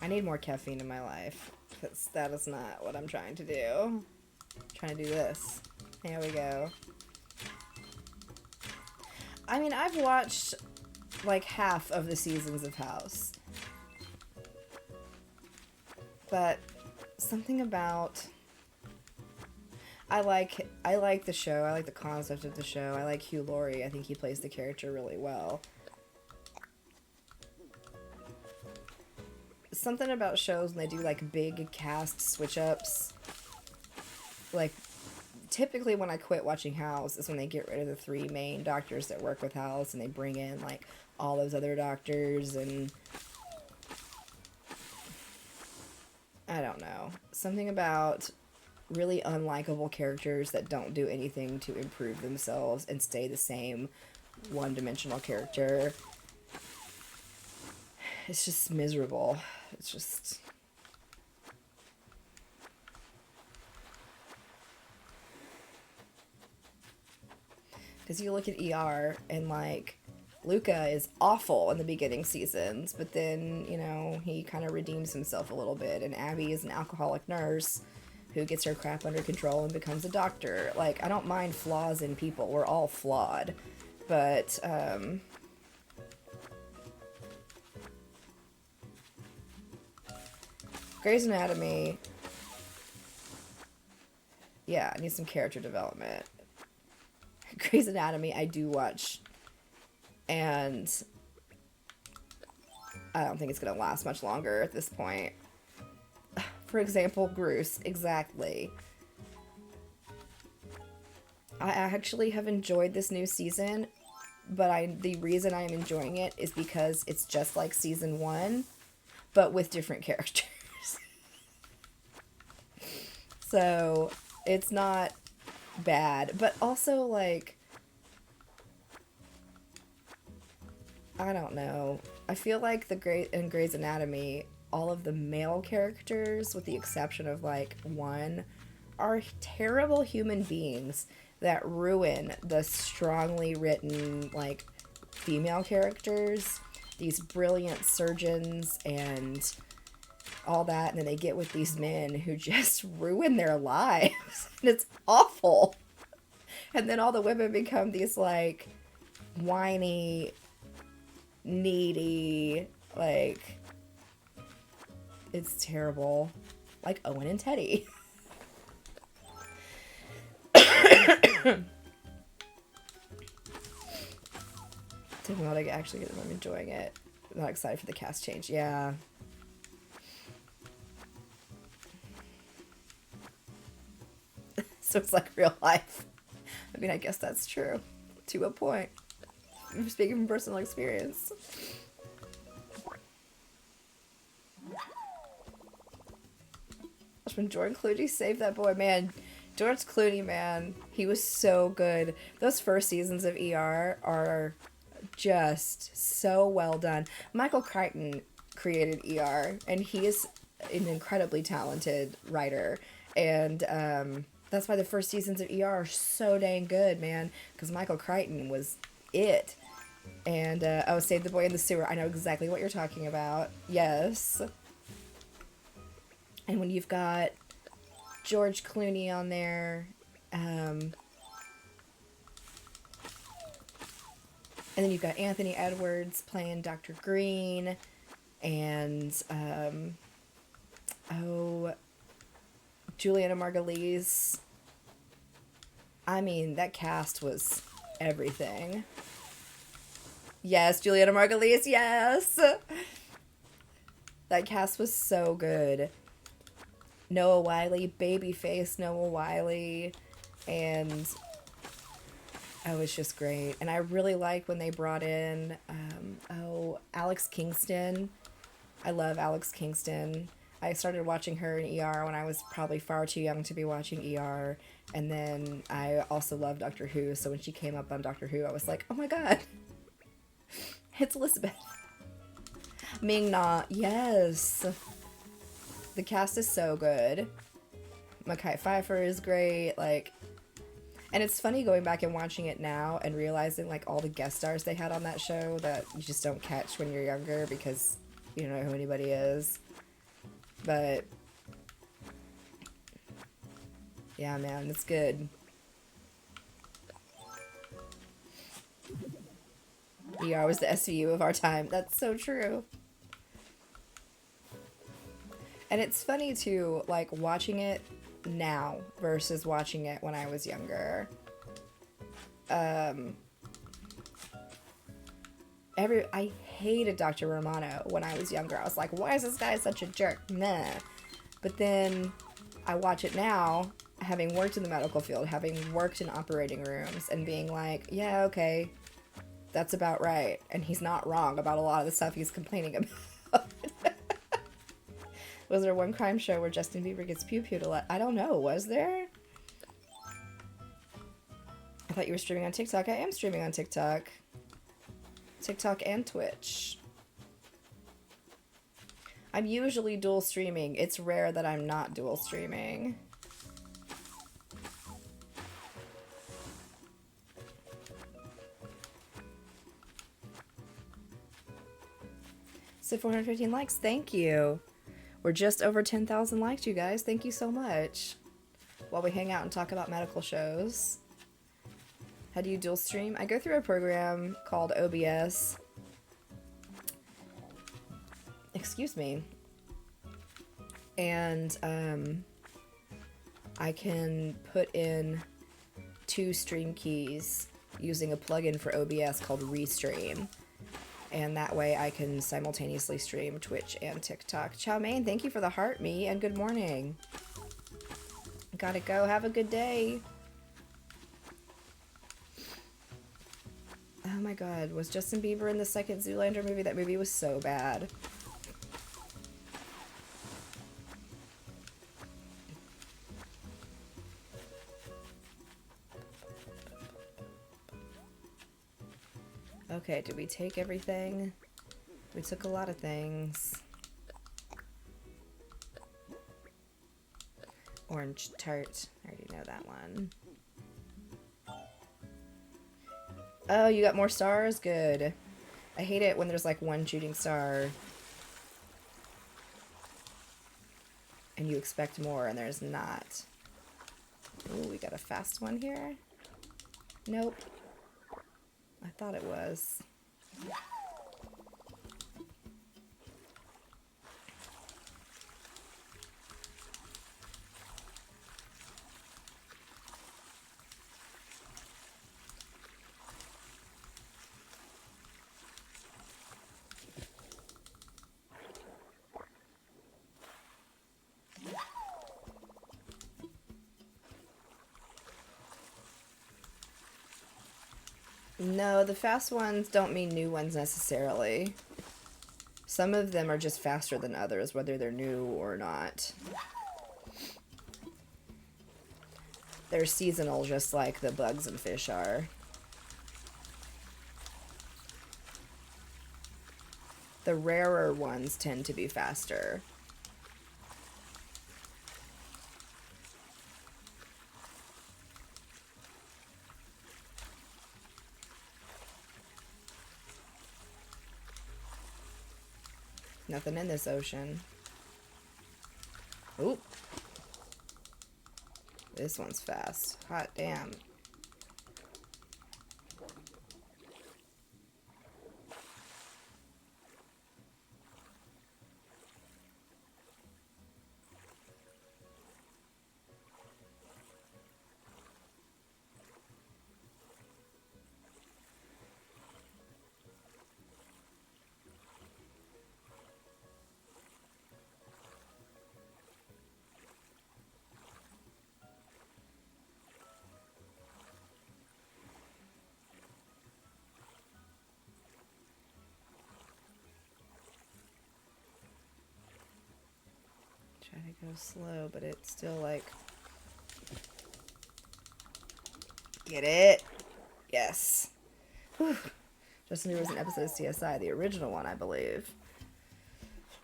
I need more caffeine in my life, because that is not what I'm trying to do. I'm trying to do this. There we go. I mean, I've watched like half of the seasons of House. But something about I like the show. I like the concept of the show. I like Hugh Laurie. I think he plays the character really well. Something about shows when they do like big cast switch ups. Like typically when I quit watching House is when they get rid of the three main doctors that work with House and they bring in like all those other doctors, and I don't know. Something about really unlikable characters that don't do anything to improve themselves and stay the same one-dimensional character. It's just miserable. It's just... Because you look at ER and, like, Luca is awful in the beginning seasons, but then, you know, he kind of redeems himself a little bit, and Abby is an alcoholic nurse who gets her crap under control and becomes a doctor. Like, I don't mind flaws in people. We're all flawed. But, Grey's Anatomy, yeah, I need some character development. Grey's Anatomy I do watch, and I don't think it's going to last much longer at this point. For example, Bruce, exactly. I actually have enjoyed this new season, but the reason I'm enjoying it is because it's just like season 1, but with different characters. So, it's not bad, but also, like, I don't know. I feel like in Grey's Anatomy, all of the male characters, with the exception of, like, one, are terrible human beings that ruin the strongly written, like, female characters. These brilliant surgeons and all that, and then they get with these men who just ruin their lives. And it's awful. And then all the women become these, like, whiny, needy, like, it's terrible. Like Owen and Teddy. Taking a while to actually get them. I'm enjoying it. I'm not excited for the cast change. Yeah. So it's like real life. I mean, I guess that's true. To a point. I'm speaking from personal experience. When George Clooney saved that boy, man. George Clooney, man. He was so good. Those first seasons of ER are just so well done. Michael Crichton created ER, and he is an incredibly talented writer. And that's why the first seasons of ER are so dang good, man. Because Michael Crichton was it. And, Save the Boy in the Sewer. I know exactly what you're talking about. Yes. And when you've got George Clooney on there, and then you've got Anthony Edwards playing Dr. Green, and, Juliana Margulies. I mean, that cast was everything. Yes, Juliana Margulies, yes! That cast was so good. Noah Wyle, babyface Noah Wyle, and it's just great. And I really like when they brought in, Alex Kingston. I love Alex Kingston. I started watching her in ER when I was probably far too young to be watching ER, and then I also love Doctor Who, so when she came up on Doctor Who, I was like, oh my god, it's Elizabeth. Ming Na, yes. The cast is so good. Mekhi Phifer is great, like, and it's funny going back and watching it now and realizing, like, all the guest stars they had on that show that you just don't catch when you're younger because you don't know who anybody is. But yeah, man, it's good. ER was the SVU of our time. That's so true. And it's funny too, like watching it now versus watching it when I was younger. I hated Dr. Romano when I was younger. I was like, why is this guy such a jerk? Nah. But then I watch it now, having worked in the medical field, having worked in operating rooms, and being like, yeah, okay, that's about right. And he's not wrong about a lot of the stuff he's complaining about. Was there one crime show where Justin Bieber gets pew-pewed a lot? I don't know. Was there? I thought you were streaming on TikTok. I am streaming on TikTok. TikTok and Twitch. I'm usually dual streaming. It's rare that I'm not dual streaming. So 415 likes. Thank you. We're just over 10,000 likes, you guys. Thank you so much. While we hang out and talk about medical shows. How do you dual stream? I go through a program called OBS. Excuse me. And I can put in 2 stream keys using a plugin for OBS called Restream. And that way I can simultaneously stream Twitch and TikTok. Chow mein, thank you for the heart, me, and good morning. Gotta go. Have a good day. Oh my god, was Justin Bieber in the second Zoolander movie? That movie was so bad. Okay, did we take everything? We took a lot of things. Orange tart. I already know that one. Oh, you got more stars? Good. I hate it when there's like one shooting star and you expect more and there's not. Ooh, we got a fast one here. Nope. I thought it was. No, the fast ones don't mean new ones necessarily. Some of them are just faster than others, whether they're new or not. They're seasonal, just like the bugs and fish are. The rarer ones tend to be faster. Nothing in this ocean. Oop. This one's fast. Hot damn. Try to go slow, but it's still like... Get it? Yes. Whew. Justin Bieber was an episode of CSI, the original one, I believe.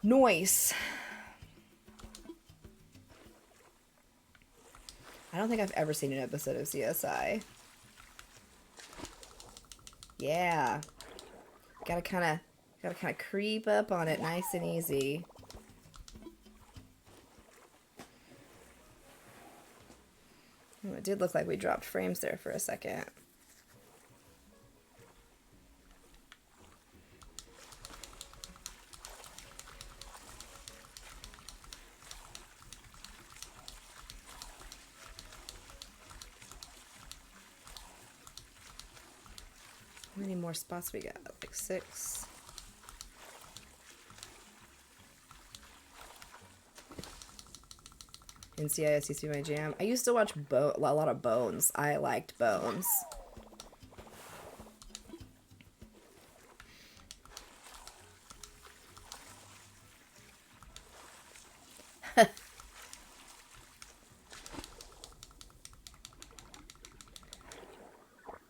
Noise. I don't think I've ever seen an episode of CSI. Yeah. Gotta kind of creep up on it nice and easy. Oh, it did look like we dropped frames there for a second. How many more spots we got? Like 6. NCIS used to be my jam. I used to watch a lot of Bones. I liked Bones.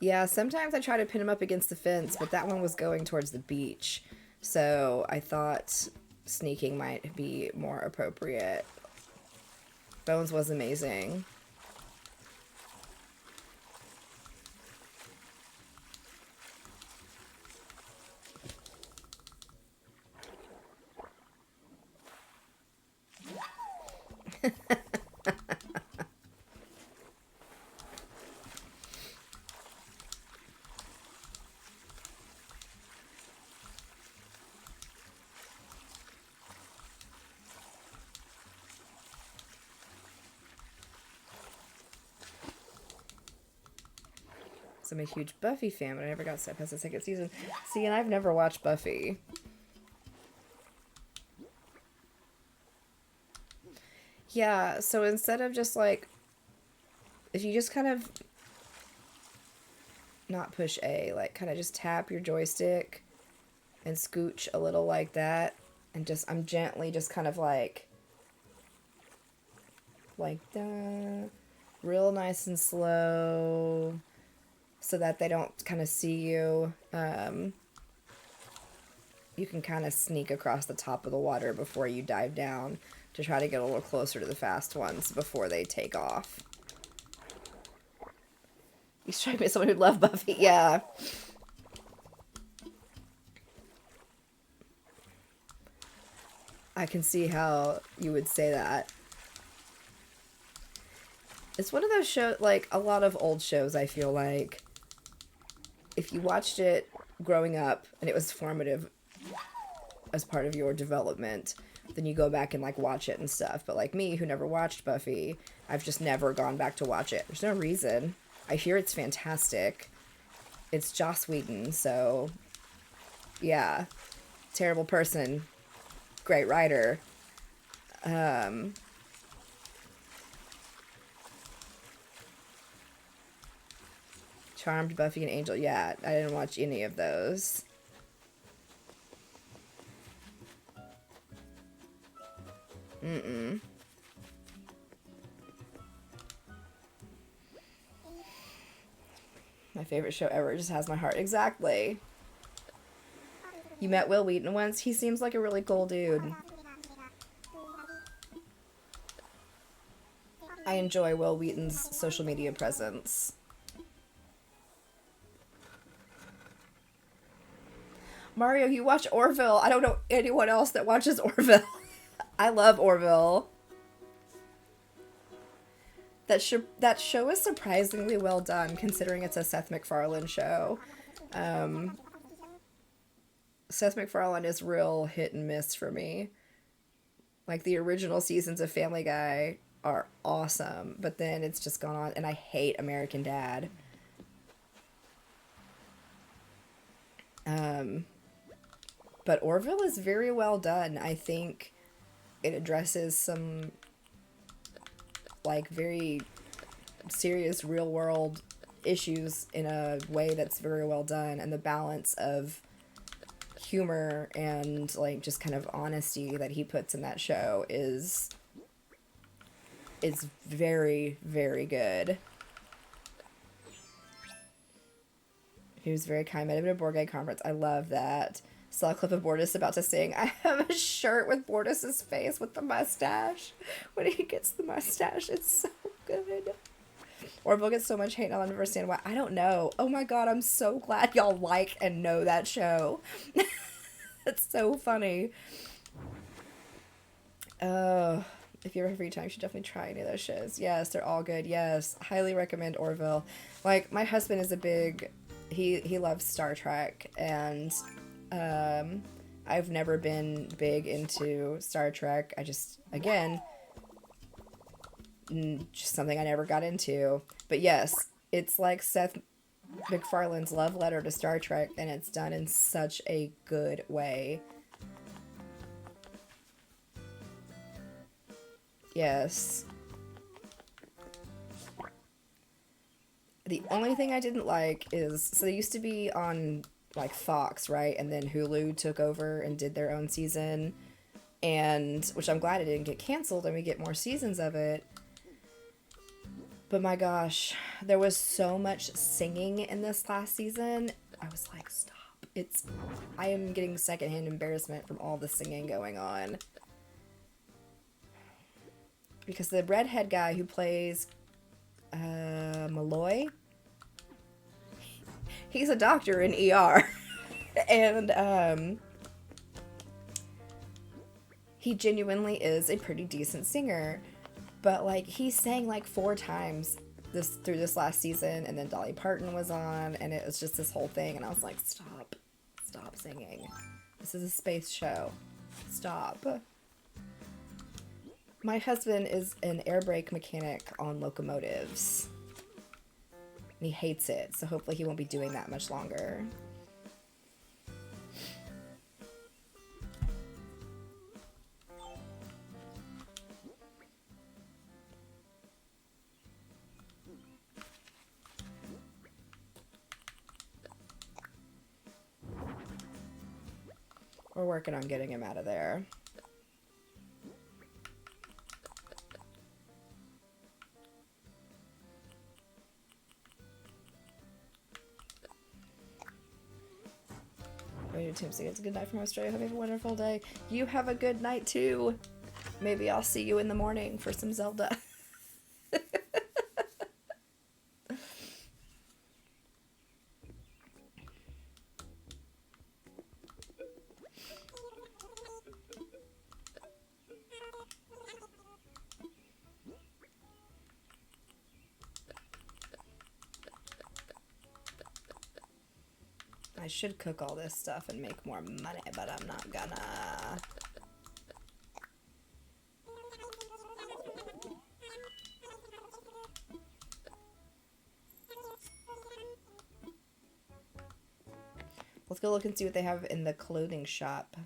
Yeah, sometimes I try to pin him up against the fence, but that one was going towards the beach. So I thought sneaking might be more appropriate. Bones was amazing. I'm a huge Buffy fan, but I never got set past the 2nd season. See, and I've never watched Buffy. Yeah, so instead of just like, if you just kind of not push A, like kind of just tap your joystick and scooch a little like that, and just, I'm gently just kind of like real nice and slow, so that they don't kind of see you. You can kind of sneak across the top of the water before you dive down to try to get a little closer to the fast ones before they take off. You strike me as someone who'd love Buffy. Yeah. I can see how you would say that. It's one of those shows, like a lot of old shows, I feel like, if you watched it growing up and it was formative as part of your development, then you go back and like watch it and stuff. But like me, who never watched Buffy, I've just never gone back to watch it. There's no reason. I hear it's fantastic. It's Joss Whedon, so yeah. Terrible person. Great writer. Charmed, Buffy, and Angel. Yeah, I didn't watch any of those. Mm-mm. My favorite show ever. Just has my heart. Exactly. You met Will Wheaton once? He seems like a really cool dude. I enjoy Will Wheaton's social media presence. Mario, you watch Orville. I don't know anyone else that watches Orville. I love Orville. That show is surprisingly well done, considering it's a Seth MacFarlane show. Seth MacFarlane is real hit and miss for me. Like, the original seasons of Family Guy are awesome, but then it's just gone on, and I hate American Dad. But Orville is very well done. I think it addresses some, like, very serious real-world issues in a way that's very well done, and the balance of humor and, like, just kind of honesty that he puts in that show is very, very good. He was very kind. Met him at a board game conference. I love that. Saw a clip of Bortus about to sing. I have a shirt with Bortus's face with the mustache. When he gets the mustache, it's so good. Orville gets so much hate, and I'll never understand why. I don't know. Oh my god, I'm so glad y'all like and know that show. It's so funny. If you ever have free time, you should definitely try any of those shows. Yes, they're all good. Yes, highly recommend Orville. Like, my husband is a big... He loves Star Trek, and I've never been big into Star Trek. I just, again, just something I never got into. But yes, it's like Seth McFarlane's love letter to Star Trek, and it's done in such a good way. Yes. The only thing I didn't like is, so they used to be on like Fox, right? And then Hulu took over and did their own season, and which I'm glad it didn't get canceled and we get more seasons of it. But my gosh, there was so much singing in this last season. I was like, stop. I am getting secondhand embarrassment from all the singing going on. Because the redhead guy who plays Malloy, he's a doctor in ER. And he genuinely is a pretty decent singer. But like he sang like 4 times through this last season, and then Dolly Parton was on, and it was just this whole thing, and I was like, stop singing. This is a space show. Stop. My husband is an air brake mechanic on locomotives, and he hates it, so hopefully he won't be doing that much longer. We're working on getting him out of there. Tim saying it's a good night from Australia. Hope you have a wonderful day. You have a good night too. Maybe I'll see you in the morning for some Zelda. I should cook all this stuff and make more money, but I'm not gonna. Let's go look and see what they have in the clothing shop.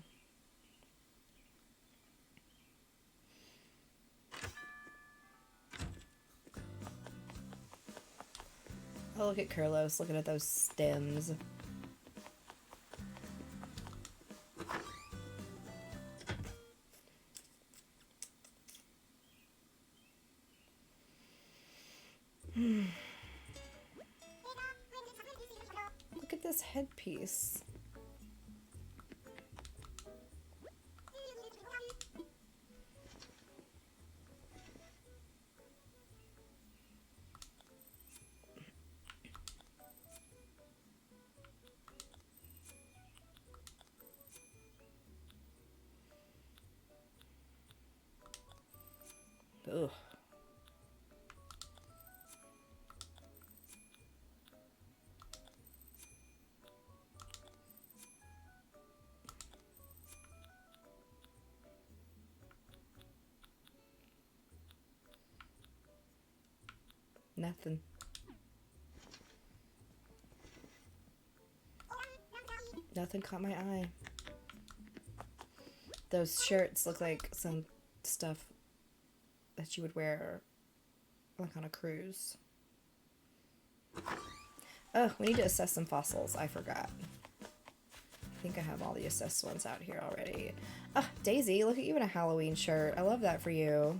Oh, look at Kurlos looking at those stems. Look at this headpiece. Ugh. Nothing. Nothing caught my eye. Those shirts look like some stuff that you would wear like on a cruise. Oh, we need to assess some fossils. I forgot. I think I have all the assessed ones out here already. Ah, Daisy, look at you in a Halloween shirt. I love that for you.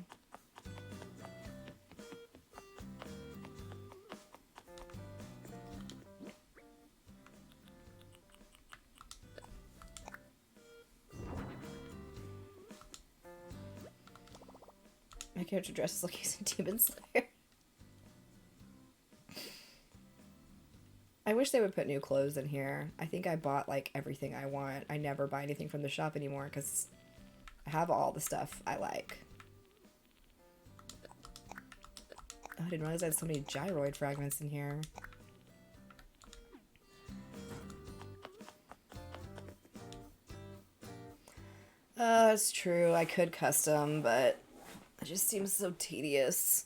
My character dresses like he's in Demon Slayer. I wish they would put new clothes in here. I think I bought like everything I want. I never buy anything from the shop anymore because I have all the stuff I like. Oh, I didn't realize I had so many gyroid fragments in here. That's true. I could custom, but it just seems so tedious.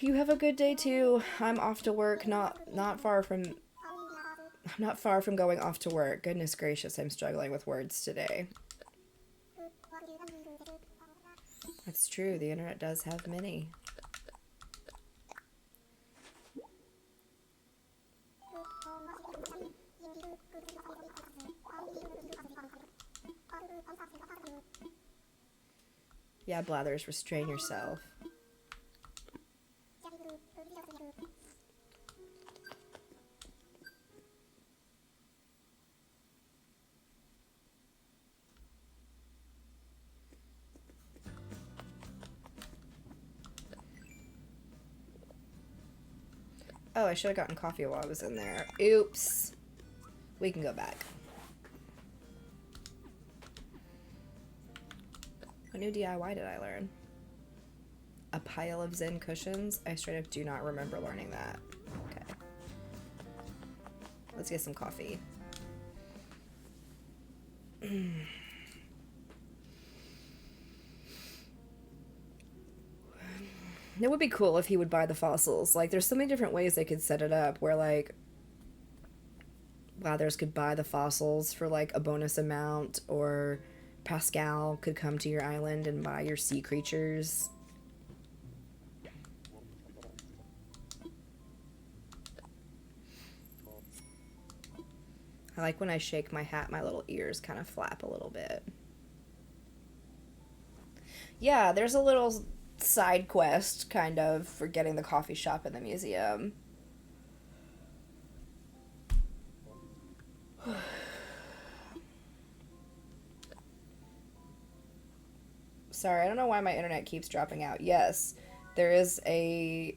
You have a good day too. I'm off to work, not far from I'm not far from going off to work. Goodness gracious, I'm struggling with words today. That's true, the internet does have many. Yeah, Blathers, restrain yourself. Oh, I should have gotten coffee while I was in there. Oops. We can go back. What new DIY did I learn? A pile of Zen cushions? I straight up do not remember learning that. Okay. Let's get some coffee. It would be cool if he would buy the fossils. Like, there's so many different ways they could set it up where, like, Blathers could buy the fossils for, like, a bonus amount, or Pascal could come to your island and buy your sea creatures. I like when I shake my hat, my little ears kind of flap a little bit. Yeah, there's a little side quest, kind of, for getting the coffee shop in the museum. Sorry, I don't know why my internet keeps dropping out. Yes, there is a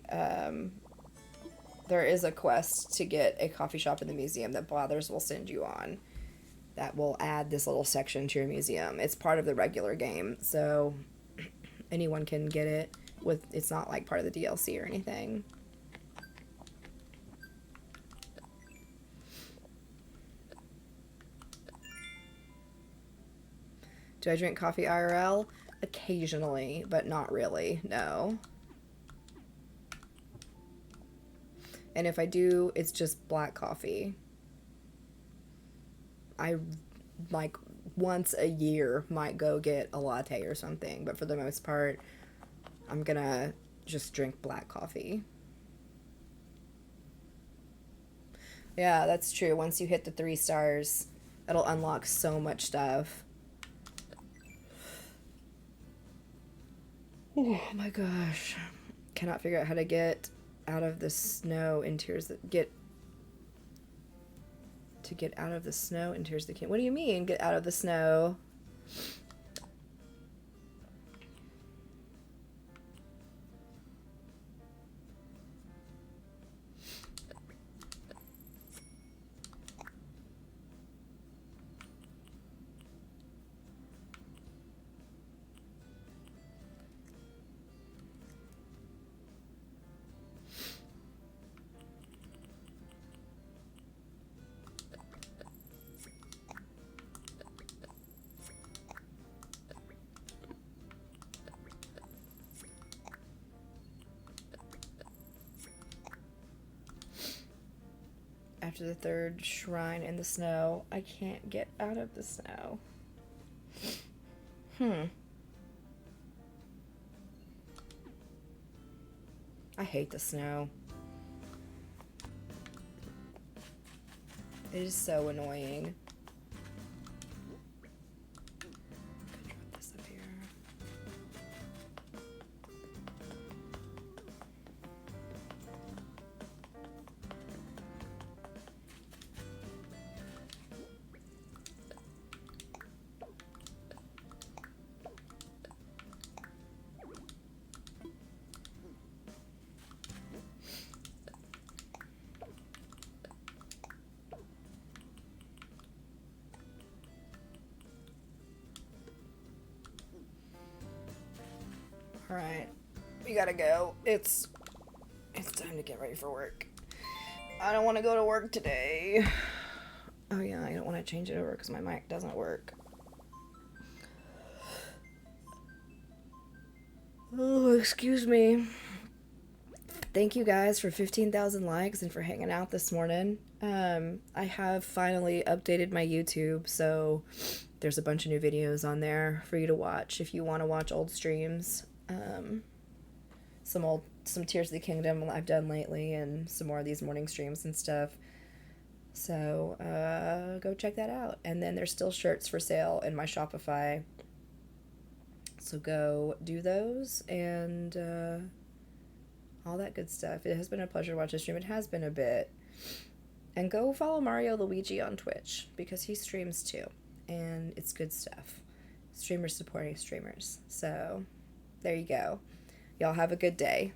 quest to get a coffee shop in the museum that Blathers will send you on. That will add this little section to your museum. It's part of the regular game, so anyone can get it. It's not like part of the DLC or anything. Do I drink coffee IRL? Occasionally, but not really, no. And if I do, it's just black coffee. I, like, once a year might go get a latte or something, but for the most part, I'm gonna just drink black coffee. Yeah, that's true. Once you hit the 3 stars, it'll unlock so much stuff. Oh my gosh. Cannot figure out how to get out of the snow in Tears that get out of the snow in Tears the King. What do you mean, get out of the snow? After the 3rd shrine in the snow, I can't get out of the snow. I hate the snow. It is so annoying. Drop this up here. Alright, we gotta go. It's time to get ready for work. I don't want to go to work today. Oh yeah, I don't want to change it over because my mic doesn't work. Oh, excuse me. Thank you guys for 15,000 likes and for hanging out this morning. I have finally updated my YouTube, so there's a bunch of new videos on there for you to watch if you want to watch old streams. Some Tears of the Kingdom I've done lately, and some more of these morning streams and stuff. So go check that out. And then there's still shirts for sale in my Shopify. So go do those and all that good stuff. It has been a pleasure to watch this stream. It has been a bit. And go follow Mario Luigi on Twitch because he streams too. And it's good stuff. Streamers supporting streamers. So there you go. Y'all have a good day.